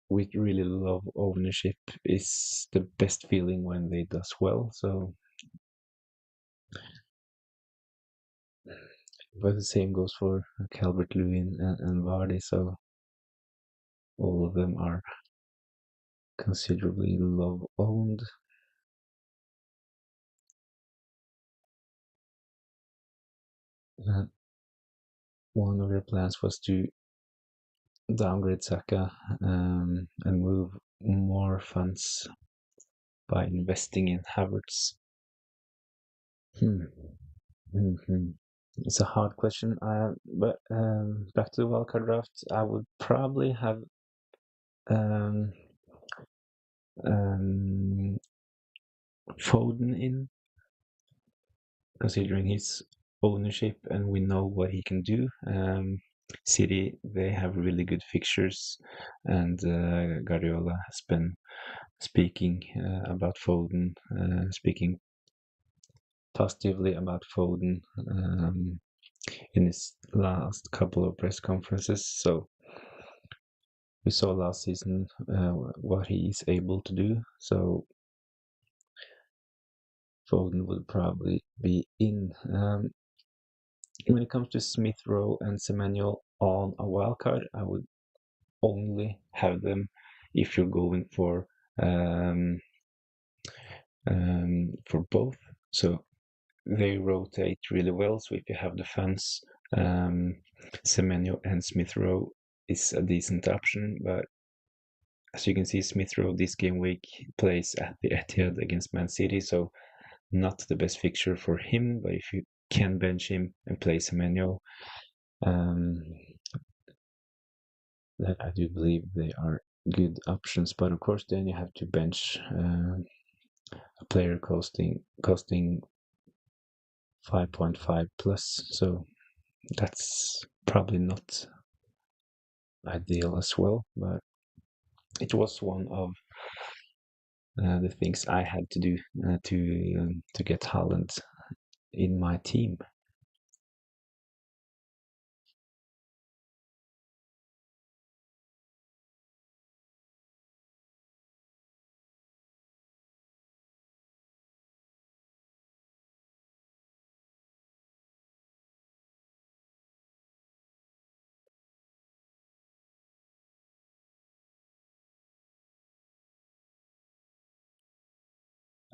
with really love ownership is the best feeling when they does well. So, but the same goes for Calvert Lewin and Vardy. So all of them are considerably love owned. Uh, One of their plans was to downgrade Saka and move more funds by investing in Havertz. Hmm. Hmm. It's a hard question. But back to the wildcard draft, I would probably have um, um, Foden in, considering his ownership and we know what he can do. City, they have really good fixtures, and Guardiola has been speaking about Foden, speaking positively about Foden in his last couple of press conferences. So we saw last season what he is able to do. So Foden would probably be in. When it comes to Smith Rowe and Semenyo on a wildcard, I would only have them if you're going um, for both. So they rotate really well. So if you have the fans, um, Semenyo and Smith Rowe is a decent option. But as you can see, Smith Rowe this game week plays at the Etihad against Man City, so not the best fixture for him. But if you can bench him and play Semenyo, um, that I do believe they are good options. But of course, then you have to bench a player costing 5.5 plus. So that's probably not ideal as well. But it was one of the things I had to do to get Haaland in my team.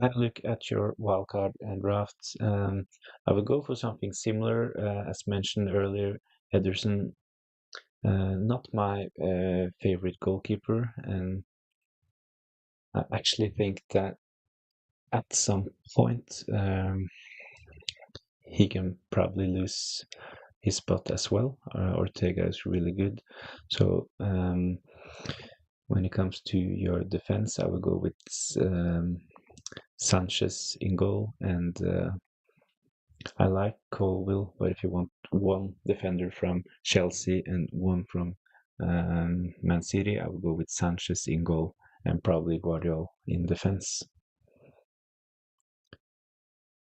I look at your wildcard and drafts. I would go for something similar, as mentioned earlier. Ederson, not my favorite goalkeeper, and I actually think that at some point he can probably lose his spot as well. Ortega is really good, so when it comes to your defense, I will go with Sanchez in goal, and I like Colville, but if you want one defender from Chelsea and one from Man City, I will go with Sanchez in goal and probably Guardiola in defense.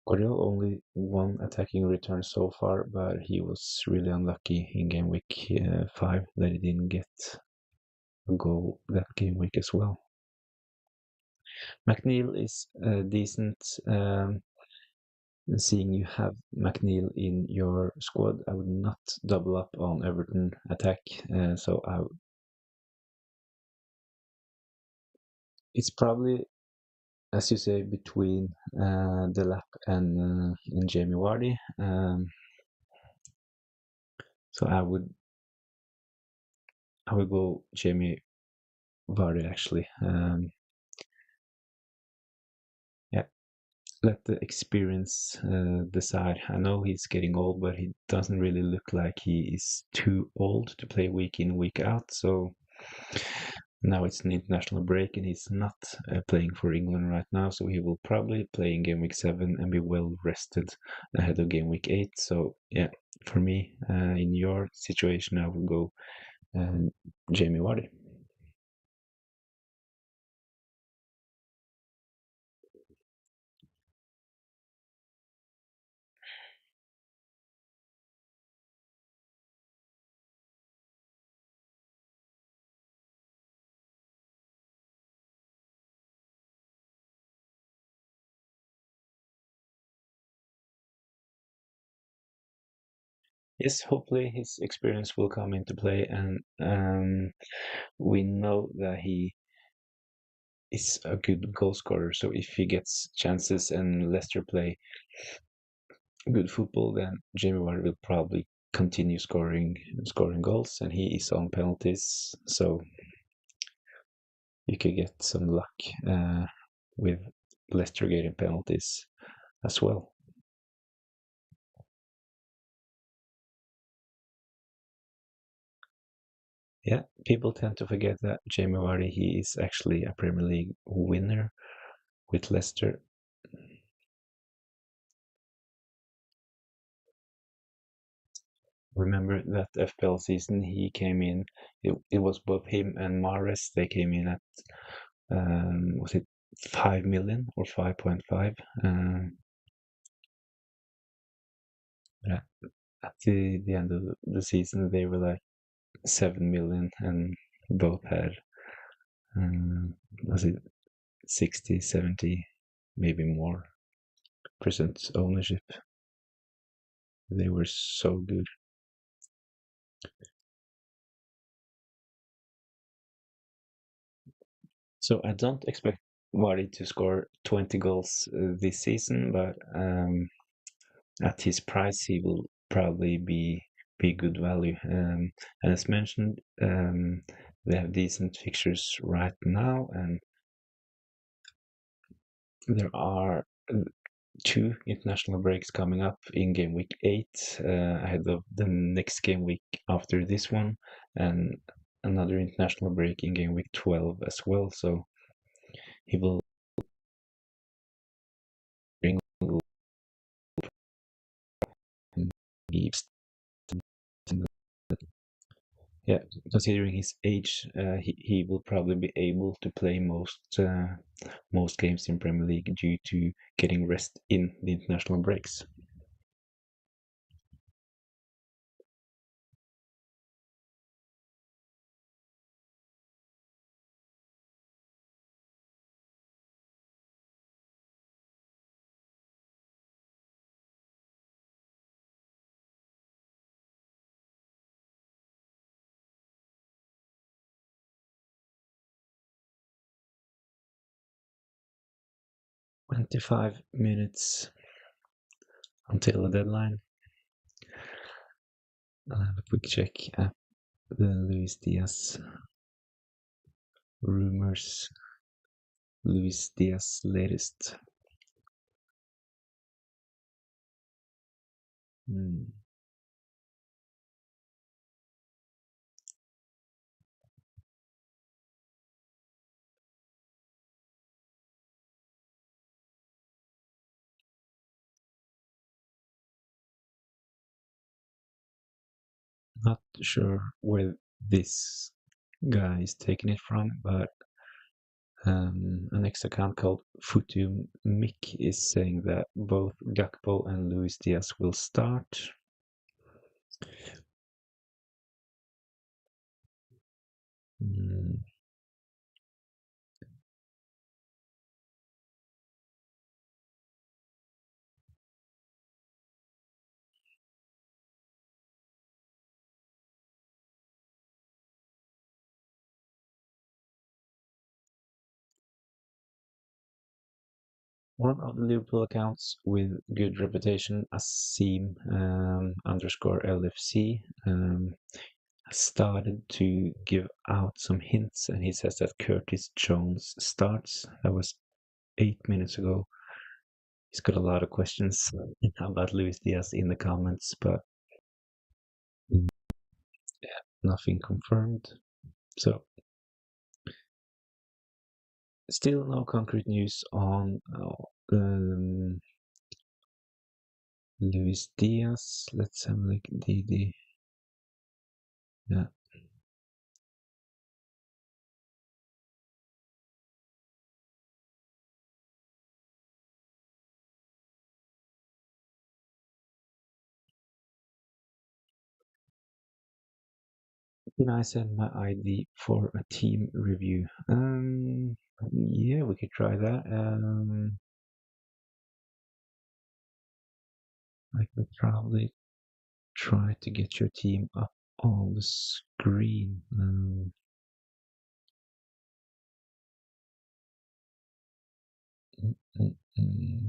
Guardiola only one attacking return so far, but he was really unlucky in game week 5 that he didn't get a goal that game week as well. McNeil is decent. Seeing you have McNeil in your squad, I would not double up on Everton attack. It's probably, as you say, between Delap and Jamie Vardy. So I would go Jamie Vardy actually. Yeah, let the experience decide. I know he's getting old, but he doesn't really look like he is too old to play week in, week out. So now it's an international break, and he's not playing for England right now. So he will probably play in game week 7 and be well rested ahead of game week 8. So yeah, for me, in your situation, I will go uh, Jamie Vardy. yes, hopefully his experience will come into play, and we know that he is a good goal scorer. So if he gets chances and Leicester play good football, then Jamie Vardy will probably continue scoring goals, and he is on penalties. So you could get some luck with Leicester getting penalties as well. Yeah, people tend to forget that Jamie Vardy, he is actually a Premier League winner with Leicester. Remember that FPL season he came in. It was both him and Mahrez. They came in at was it 5 million or 5.5? Yeah, at the end of the season they were like 7 million, and both had was it 60, 70, maybe more percent ownership. They were so good. So I don't expect Vardy to score 20 goals this season, but at his price, he will probably be good value. And as mentioned, they have decent fixtures right now, and there are two international breaks coming up in game week 8, ahead of the next game week after this one, and another international break in game week 12 as well. So he will bring yeah, considering his age, he will probably be able to play most games in Premier League due to getting rest in the international breaks. 25 minutes until the deadline. I'll have a quick check at the Luis Diaz rumors. Luis Diaz latest. Hmm. Not sure where this guy is taking it from, but an next account called Futu Mick is saying that both Gakpo and Luis Diaz will start. Mm, One of the Liverpool accounts with good reputation, Asim underscore LFC, has started to give out some hints, and he says that Curtis Jones starts. That was 8 minutes ago. He's got a lot of questions about Luis Diaz in the comments, but mm, nothing confirmed. So, still no concrete news on Luis Diaz. Let's have a look. Yeah. Can I send my ID for a team review? Yeah, we could try that. I could probably try to get your team up on the screen. Mm, mm.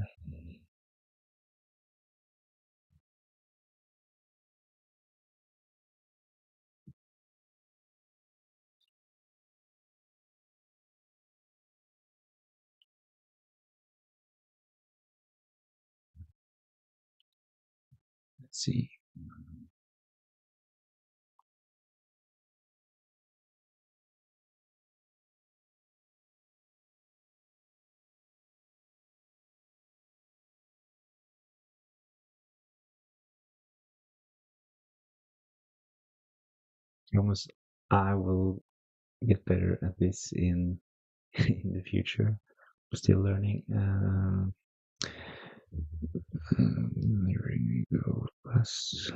Let's see. Almost, I will get better at this in in the future. Still learning. There we go. Plus,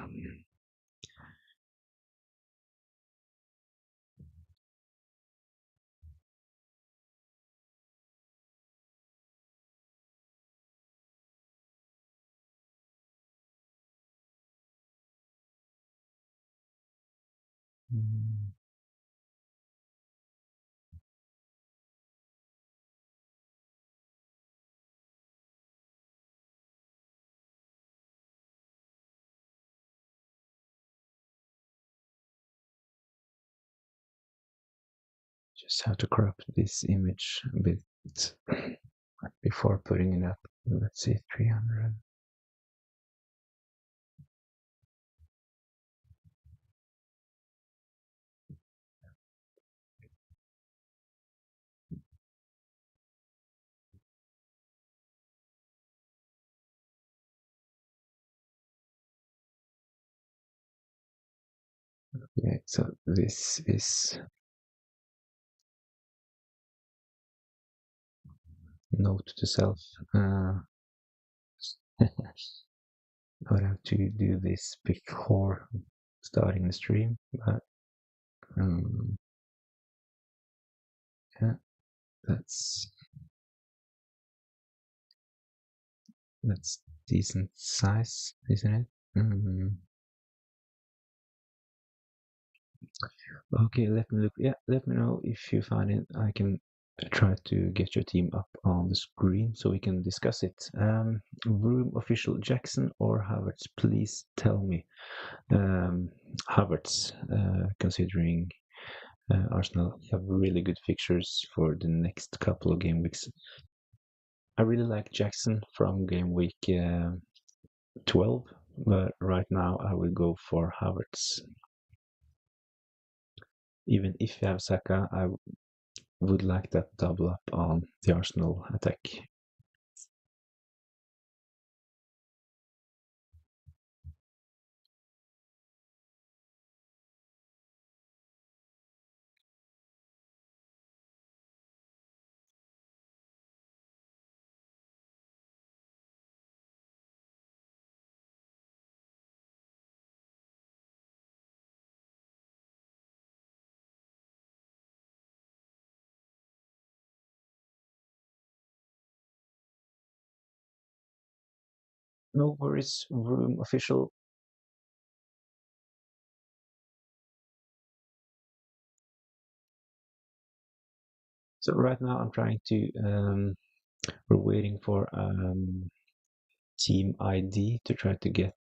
mm, just have to crop this image a bit before putting it up. Let's see, 300. Okay, so this is note to self. I would have to do this before starting the stream, but um, yeah, that's that's decent size, isn't it? Okay, let me look. Yeah, let me know if you find it. I can try to get your team up on the screen so we can discuss it. Room official Jackson or Havertz, please tell me. Havertz, considering Arsenal have really good fixtures for the next couple of game weeks. I really like Jackson from game week 12, but right now I will go for Havertz. Even if you have Saka, I would like that double up on the Arsenal attack. No worries, room official. So right now I'm trying to we're waiting for team ID to try to get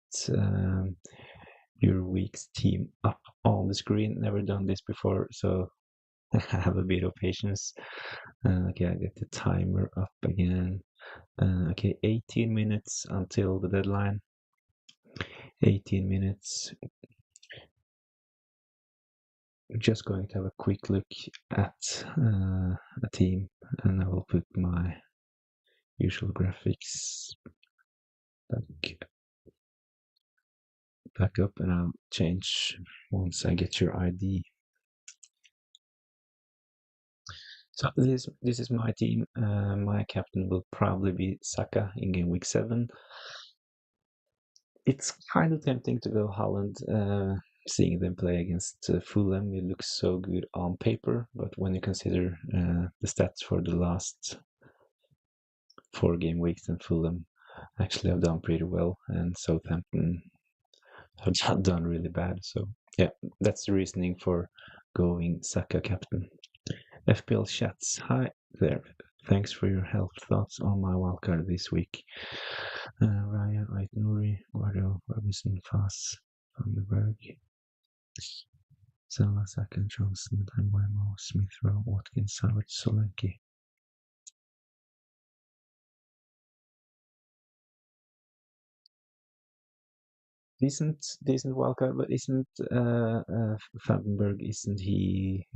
your week's team up on the screen. Never done this before, so have a bit of patience. Okay, I get the timer up again. Okay, 18 minutes until the deadline. 18 minutes. We're just going to have a quick look at a team, and I will put my usual graphics back, back up, and I'll change once I get your ID. So this is my team. My captain will probably be Saka in game week 7. It's kind of tempting to go Holland, seeing them play against Fulham. It looks so good on paper, but when you consider the stats for the last 4 game weeks, and Fulham actually have done pretty well, and Southampton have done really bad. So yeah, that's the reasoning for going Saka captain. FPL chats. Hi there. Thanks for your help. Thoughts on my wildcard this week? Raya, Ait Nouri, Guardiola, Robinson, Fass, Van den Berg, Salah, Saka, Johnson, Wemo, Smith Rowe, Watkins, Havertz, Solanke. Decent wildcard, but isn't Vandenberg, isn't he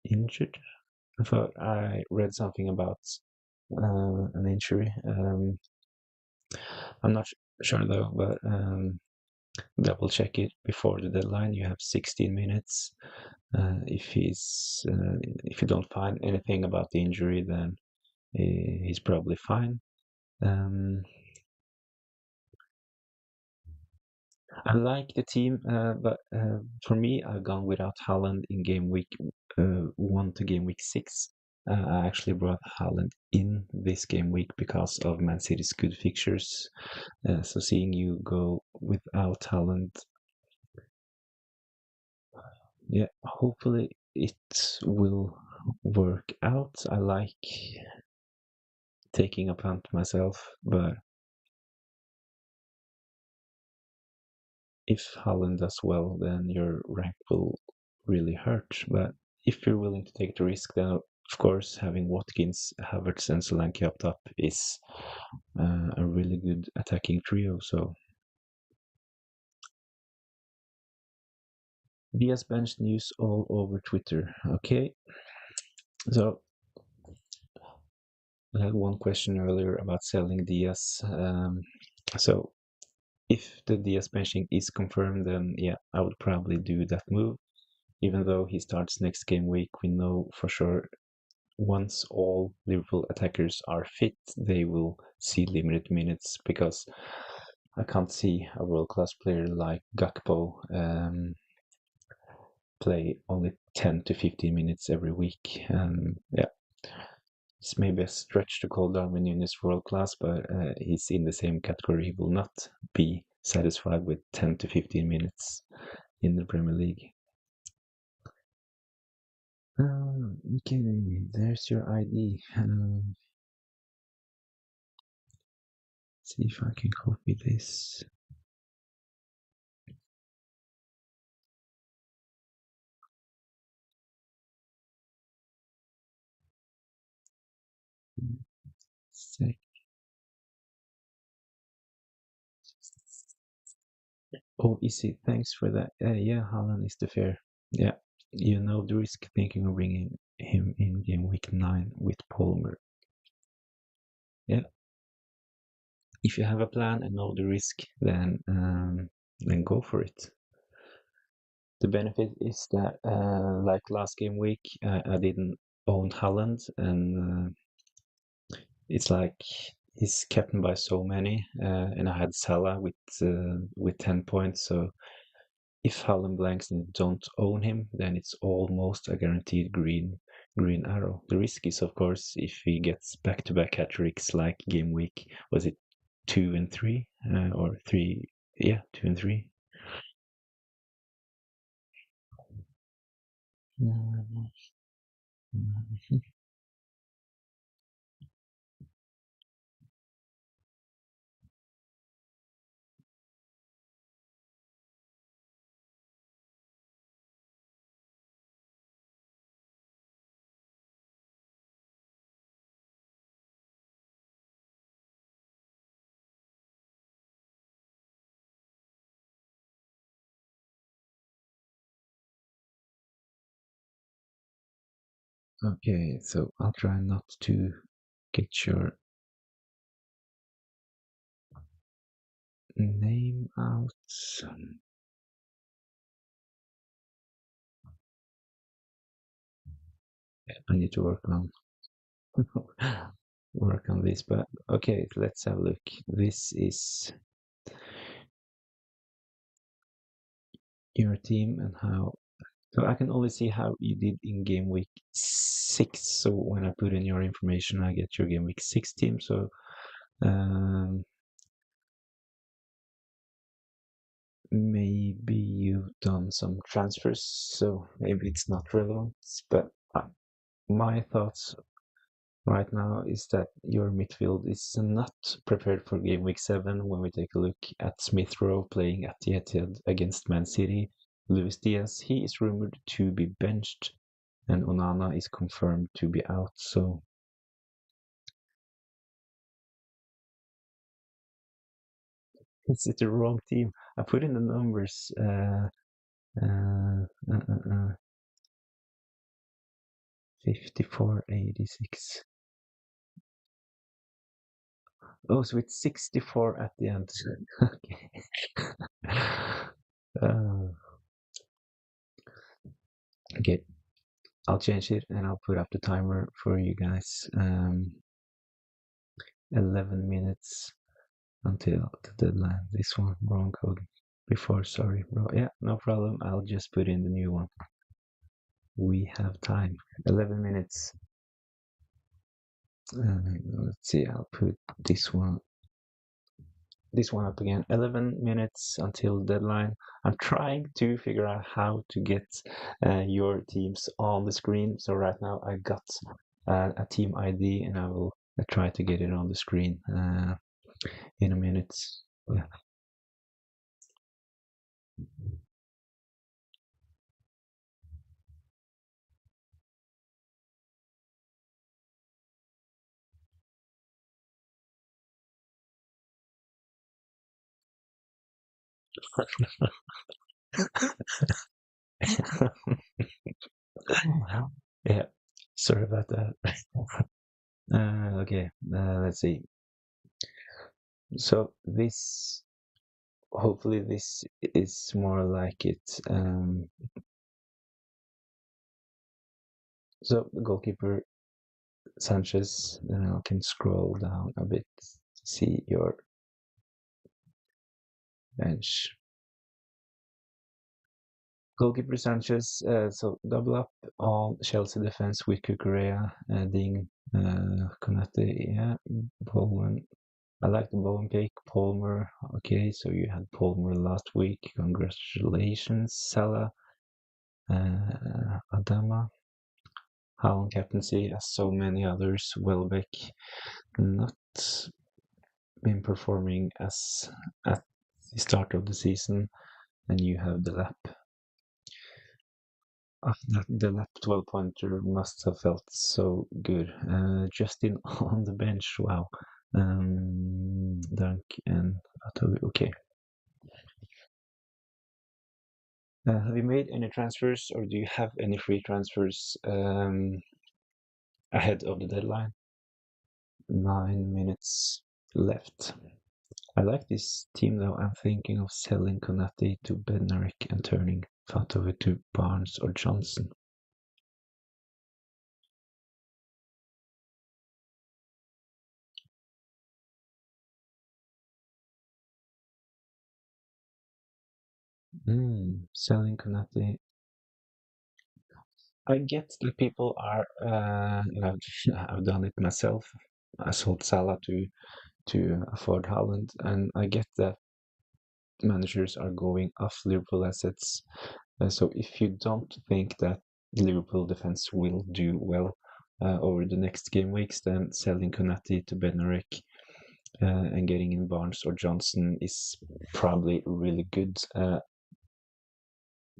injured? I thought I read something about an injury. I'm not sure though, but double check it before the deadline. You have 16 minutes. If you don't find anything about the injury, then he's probably fine. Um, I like the team, but for me, I've gone without Haaland in game week 1 to game week 6. I actually brought Haaland in this game week because of Man City's good fixtures. So seeing you go without Haaland, yeah, hopefully it will work out. I like taking a punt myself, but if Haaland does well, then your rank will really hurt. But if you're willing to take the risk, then of course having Watkins, Havertz, and Solanke up top is a really good attacking trio. So Diaz bench news all over Twitter. Okay, so I had one question earlier about selling Diaz. So if the Diaz benching is confirmed, then yeah, I would probably do that move. Even though he starts next game week, we know for sure once all Liverpool attackers are fit, they will see limited minutes because I can't see a world class player like Gakpo play only 10 to 15 minutes every week. Yeah, it's maybe a stretch to call Darwin Núñez world class, but he's in the same category. He will not be satisfied with 10 to 15 minutes in the Premier League. Okay, there's your ID. See if I can copy this. Sec. Oh, easy. Thanks for that. Yeah, Haaland is the fair. Yeah, you know the risk thinking of bringing him in game week 9 with Palmer. Yeah, if you have a plan and know the risk, then go for it. The benefit is that, like last game week, I didn't own Haaland, and it's like he's captained by so many, and I had Salah with 10 points. So if Haaland blanks and you don't own him, then it's almost a guaranteed green arrow. The risk is, of course, if he gets back-to-back hat tricks like game week, was it 2 and 3 or 3? Yeah, 2 and 3. Okay, so I'll try not to get your name out. I need to work on this, but okay, let's have a look. This is your team and how. So I can only see how you did in game week 6. So when I put in your information, I get your game week 6 team. So um, maybe you've done some transfers, so maybe it's not relevant. But my thoughts right now is that your midfield is not prepared for game week 7 when we take a look at Smith Rowe playing at the Etihad against Man City. Luis Diaz, he is rumored to be benched, and Onana is confirmed to be out. So is it the wrong team? I put in the numbers. Uh, uh, uh, uh, 5486. Oh, so it's 64 at the end. Okay. Uh, okay, I'll change it and I'll put up the timer for you guys. 11 minutes until the deadline. This one, wrong code before, sorry, bro. Yeah, no problem. I'll just put in the new one. We have time. 11 minutes. Let's see, I'll put this one up again. 11 minutes until deadline. I'm trying to figure out how to get your teams on the screen. So right now I got a team ID and I will try to get it on the screen in a minute. Yeah. Yeah, sorry about that. Okay, let's see. So this, hopefully, this is more like it. So the goalkeeper Sanchez, then I can scroll down a bit to see your bench. Goalkeeper Sanchez, so double up on Chelsea defense with Cucurella, Ding, Konate, yeah, Bowman. I like the Bowen pick. Palmer, okay, so you had Palmer last week. Congratulations, Salah, Adama, Haaland captaincy, as so many others. Welbeck, not been performing as at the start of the season, and you have the lap. The lap 12 pointer must have felt so good. Justin on the bench, wow. Dunk and Atobi, okay. Have you made any transfers or do you have any free transfers ahead of the deadline? 9 minutes left. I like this team though. I'm thinking of selling Konate to Bednarik and turning Fatovi to Barnes or Johnson. Selling Konate. I get that people are, I've done it myself. I sold Salah to afford Haaland, and I get that managers are going off Liverpool assets. So if you don't think that Liverpool defense will do well over the next game weeks, then selling Konate to Bednarek and getting in Barnes or Johnson is probably really good.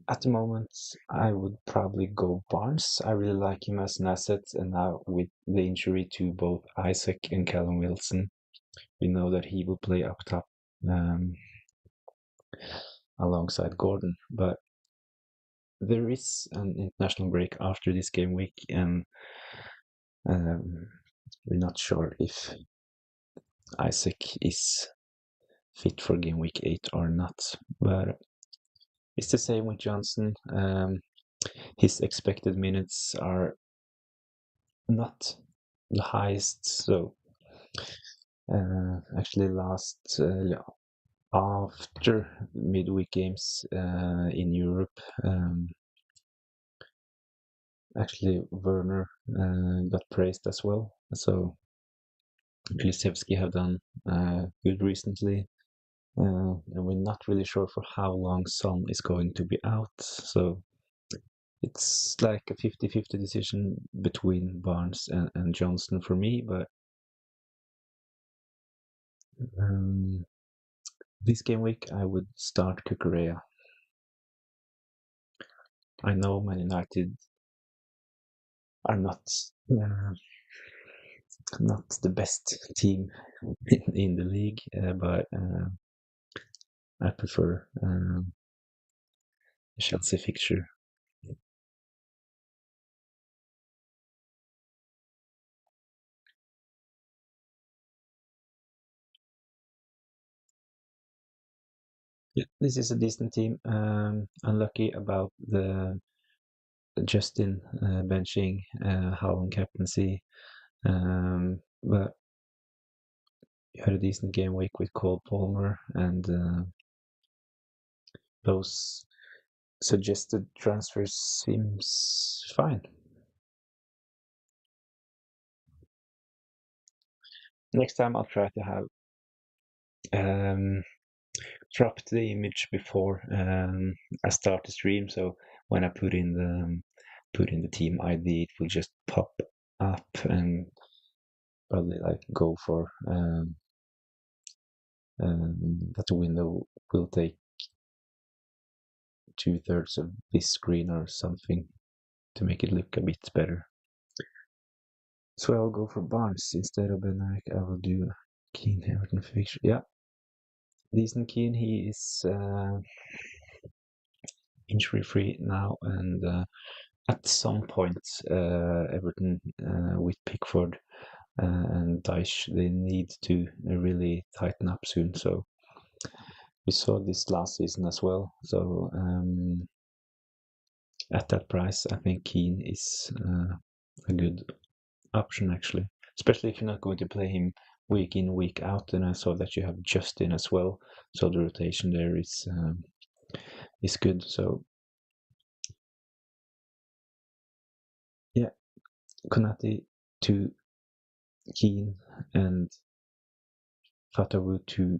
At the moment, I would probably go Barnes. I really like him as an asset, and now with the injury to both Isaac and Callum Wilson, we know that he will play up top um, alongside Gordon. But there is an international break after this game week, and um, we're not sure if Isaac is fit for game week 8 or not. But it's the same with Johnson. His expected minutes are not the highest. So actually, after midweek games in Europe, actually Werner got praised as well. So Kulusevski have done good recently. and we're not really sure for how long Son is going to be out. So it's like a 50-50 decision between Barnes and Johnson for me. But um, this game week, I would start Kukurea. I know Man United are not the best team in the league, but I prefer the Chelsea fixture. Yeah, this is a decent team. Unlucky about the Justin benching, Haaland captaincy, but you had a decent game week with Cole Palmer, and those suggested transfers seems fine. Next time I'll try to have um, dropped the image before I start the stream, so when I put in the team ID, it will just pop up and probably like go for that window will take 2/3 of this screen or something to make it look a bit better. So I'll go for Barnes instead of Benarik. I will do Keane Everton fixture. Yeah, decent Keane. He is injury free now, and at some point, Everton with Pickford and Dyche, they need to really tighten up soon. So we saw this last season as well. So at that price, I think Keane is a good option actually, especially if you're not going to play him week in week out. And I saw that you have Justin as well, so the rotation there is good. So yeah, Konate to Keane and Fatawu to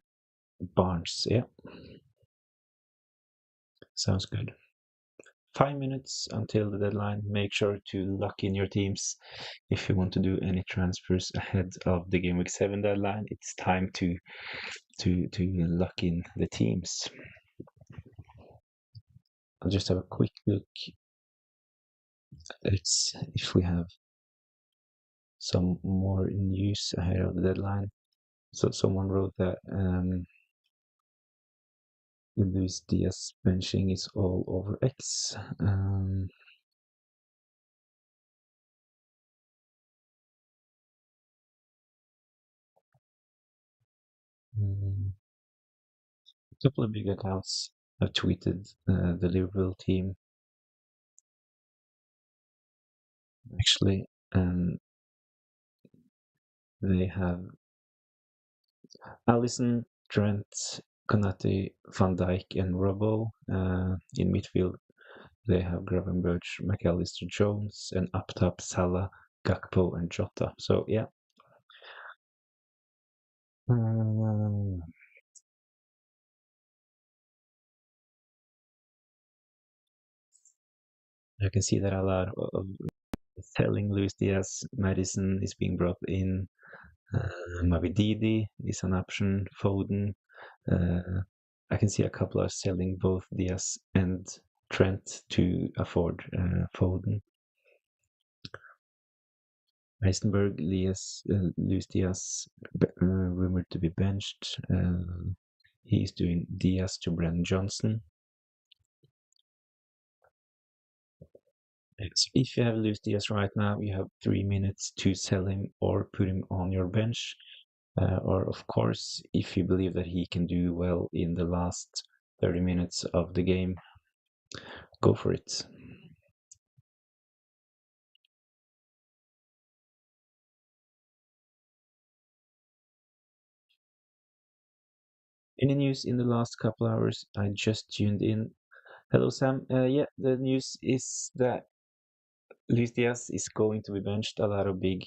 Barnes. Yeah, sounds good. 5 minutes until the deadline. Make sure to lock in your teams if you want to do any transfers ahead of the game week 7 deadline. It's time to lock in the teams. I'll just have a quick look. Let's if we have some more news ahead of the deadline. So someone wrote that Luis Diaz benching is all over X. A couple of big accounts have tweeted the Liverpool team actually, and they have Allison, Trent, Konate, Van Dijk, and Robbo. In midfield, they have Gravenberch, McAllister, Jones, and up top Salah, Gakpo, and Jota. So yeah. I can see that a lot of selling Luis Diaz. Madison is being brought in. Mavididi is an option. Foden. I can see a couple are selling both Diaz and Trent to afford Foden. Heisenberg, Luis Diaz, rumored to be benched. He's doing Diaz to Brennan Johnson. So if you have Luis Diaz right now, you have 3 minutes to sell him or put him on your bench. Or, of course, if you believe that he can do well in the last 30 minutes of the game, go for it. Any news in the last couple hours? I just tuned in. Hello, Sam. Yeah, the news is that Luis Diaz is going to be benched. A lot of big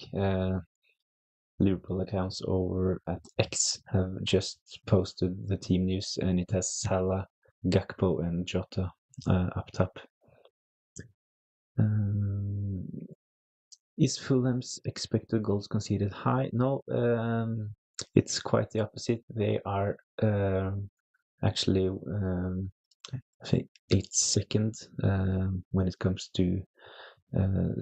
Liverpool accounts over at X have just posted the team news, and it has Salah, Gakpo, and Jota up top. Um, is Fulham's expected goals conceded high? No, it's quite the opposite. They are actually, I think, eighth second when it comes to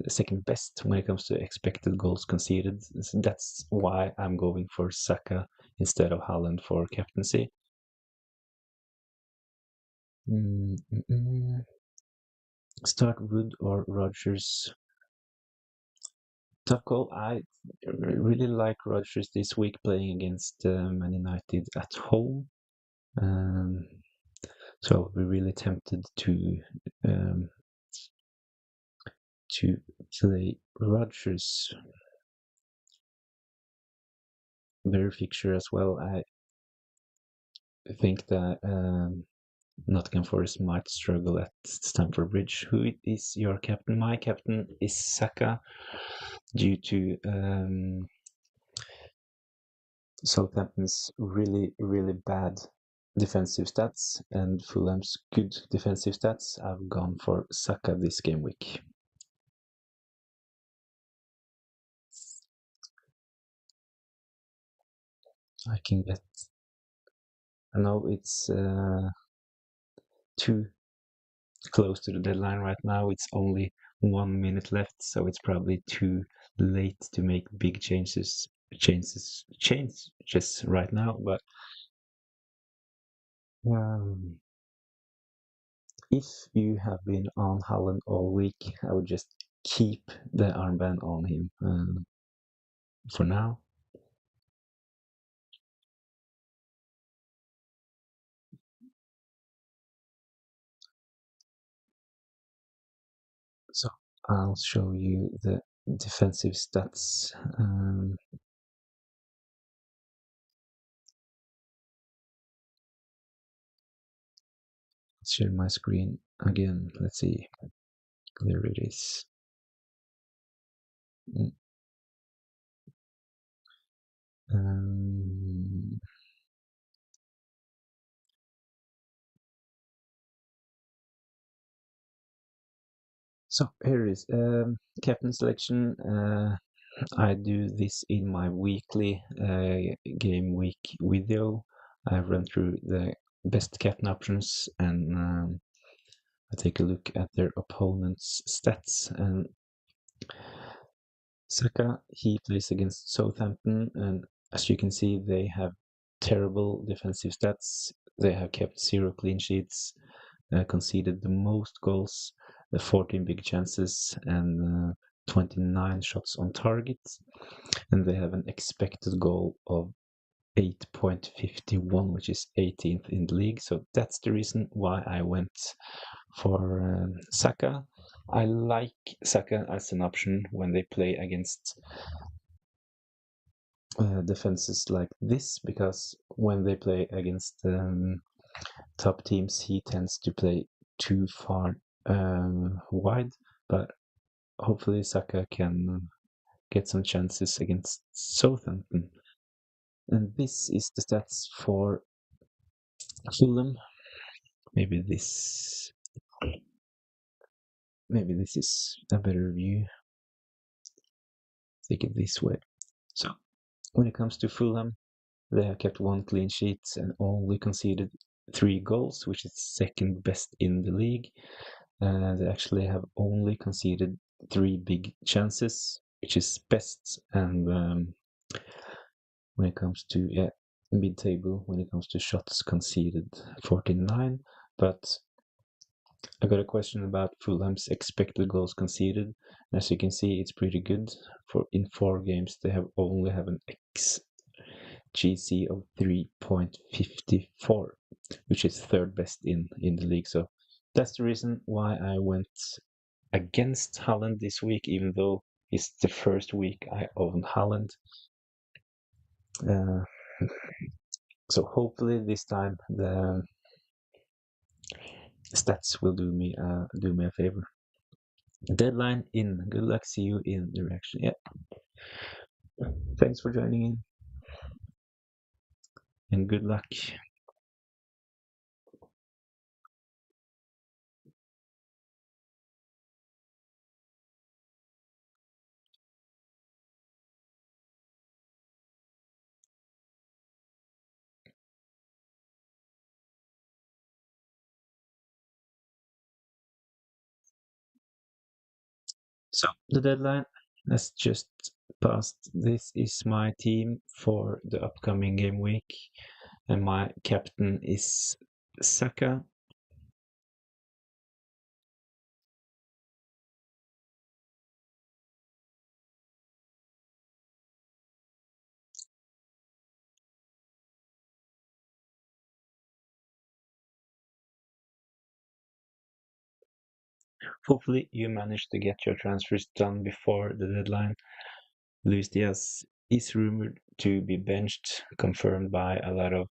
second best when it comes to expected goals conceded. So that's why I'm going for Saka instead of Haaland for captaincy. Mm, mm, mm. Start Wood or Rodgers? Tough call. I really like Rodgers this week playing against Man United at home. Um, so I'll be really tempted um, to play Rodgers. Very fixture as well. I think that Nottingham Forest might struggle at Stamford Bridge. Who is your captain? My captain is Saka due to Southampton's really, really bad defensive stats and Fulham's good defensive stats. I've gone for Saka this game week. I can get. I know it's too close to the deadline right now. It's only 1 minute left, so it's probably too late to make big changes right now. But um, if you have been on Haaland all week, I would just keep the armband on him for now. So I'll show you the defensive stats. Share my screen again. Let's see. There it is. Um, so here is captain selection. I do this in my weekly game week video. I run through the best captain options and I take a look at their opponent's stats. And Saka, he plays against Southampton, and as you can see, they have terrible defensive stats. They have kept 0 clean sheets, conceded the most goals, 14 big chances, and 29 shots on target. And they have an expected goal of 8.51, which is 18th in the league. So that's the reason why I went for Saka. I like Saka as an option when they play against defenses like this, because when they play against top teams, he tends to play too far wide. But hopefully, Saka can get some chances against Southampton. And this is the stats for Fulham. Maybe this is a better view. Take it this way. So when it comes to Fulham, they have kept 1 clean sheet and only conceded 3 goals, which is second best in the league. They actually have only conceded 3 big chances, which is best. And when it comes to mid-table, when it comes to shots conceded, 49. But I got a question about Fulham's expected goals conceded. As you can see, it's pretty good. In 4 games, they have only have an XGC of 3.54, which is third best in the league. So that's the reason why I went against Haaland this week, even though it's the first week I own Haaland. So hopefully this time the stats will do me a favor. Deadline in. Good luck. See you in the reaction. Yeah. Thanks for joining in and good luck. So the deadline has just passed. This is my team for the upcoming game week, and my captain is Saka. Hopefully, you manage to get your transfers done before the deadline. Luis Diaz is rumored to be benched, confirmed by a lot of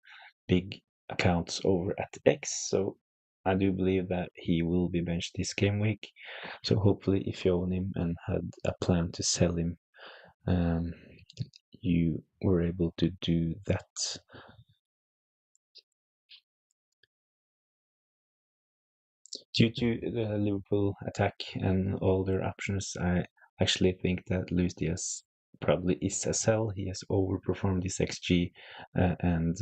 big accounts over at X. So I do believe that he will be benched this game week. So hopefully, if you own him and had a plan to sell him, um, you were able to do that. Due to the Liverpool attack and all their options, I actually think that Luis Diaz probably is a sell. He has overperformed his XG, and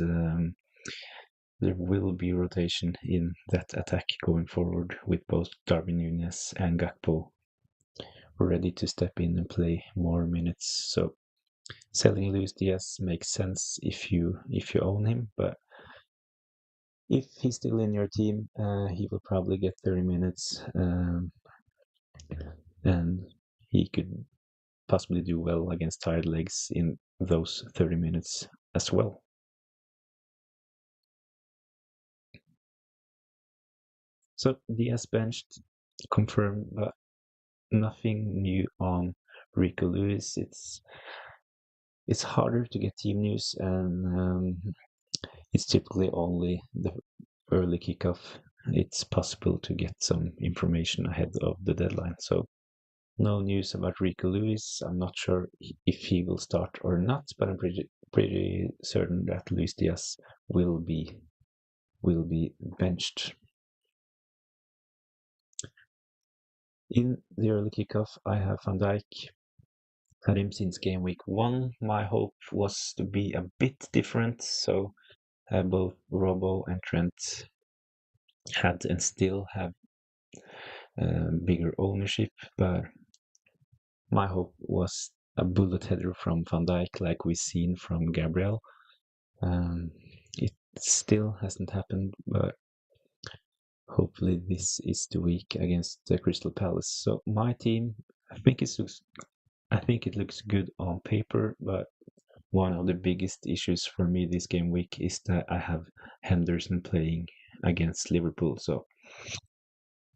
there will be rotation in that attack going forward with both Darwin Núñez and Gakpo ready to step in and play more minutes. So selling Luis Diaz makes sense if you own him, but if he's still in your team, he will probably get 30 minutes, and he could possibly do well against tired legs in those 30 minutes as well. So Diaz benched, confirmed, but nothing new on Rico Lewis. It's harder to get team news, and it's typically only the early kickoff. It's possible to get some information ahead of the deadline. So no news about Rico Lewis. I'm not sure if he will start or not, but I'm pretty certain that Luis Diaz will be will be benched. In the early kickoff, I have Van Dijk. Had him since game week 1. My hope was to be a bit different, so both Robo and Trent had and still have bigger ownership, but my hope was a bullet header from Van Dijk, like we've seen from Gabriel. It still hasn't happened, but hopefully this is the week against the Crystal Palace. So my team, I think it looks good on paper, but one of the biggest issues for me this game week is that I have Henderson playing against Liverpool. So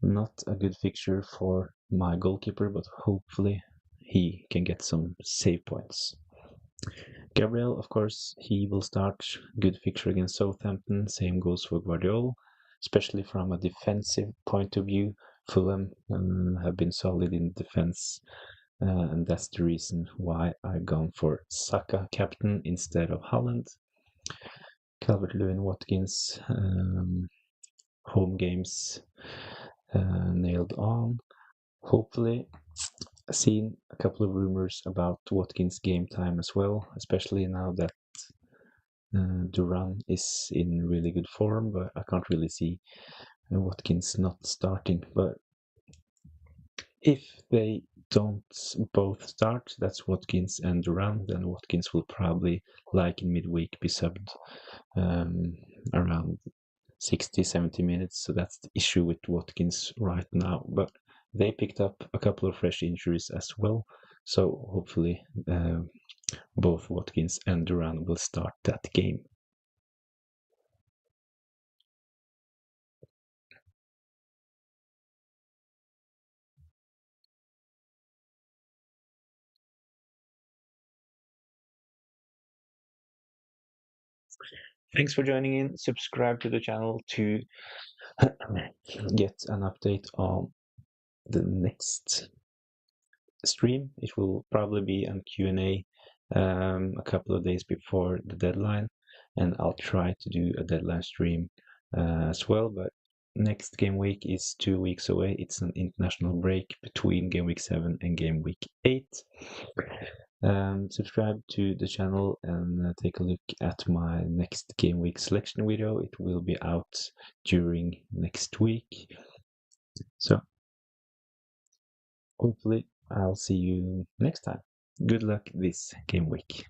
not a good fixture for my goalkeeper, but hopefully he can get some save points. Gabriel, of course, he will start. Good fixture against Southampton. Same goes for Guardiola, especially from a defensive point of view. Fulham have been solid in defense, and that's the reason why I've gone for Saka captain instead of Holland. Calvert-Lewin, Watkins, home games nailed on. Hopefully, seen a couple of rumors about Watkins' game time as well, especially now that Duran is in really good form, but I can't really see Watkins not starting. But if they don't both start, that's Watkins and Duran, then Watkins will probably, like in midweek, be subbed around 60, 70 minutes. So that's the issue with Watkins right now. But they picked up a couple of fresh injuries as well. So hopefully both Watkins and Duran will start that game. Thanks for joining in. Subscribe to the channel to get an update on the next stream. It will probably be a Q&A a couple of days before the deadline, and I'll try to do a deadline stream as well. But next game week is 2 weeks away. It's an international break between game week 7 and game week 8. Subscribe to the channel and take a look at my next game week selection video. It will be out during next week. So hopefully I'll see you next time. Good luck this game week.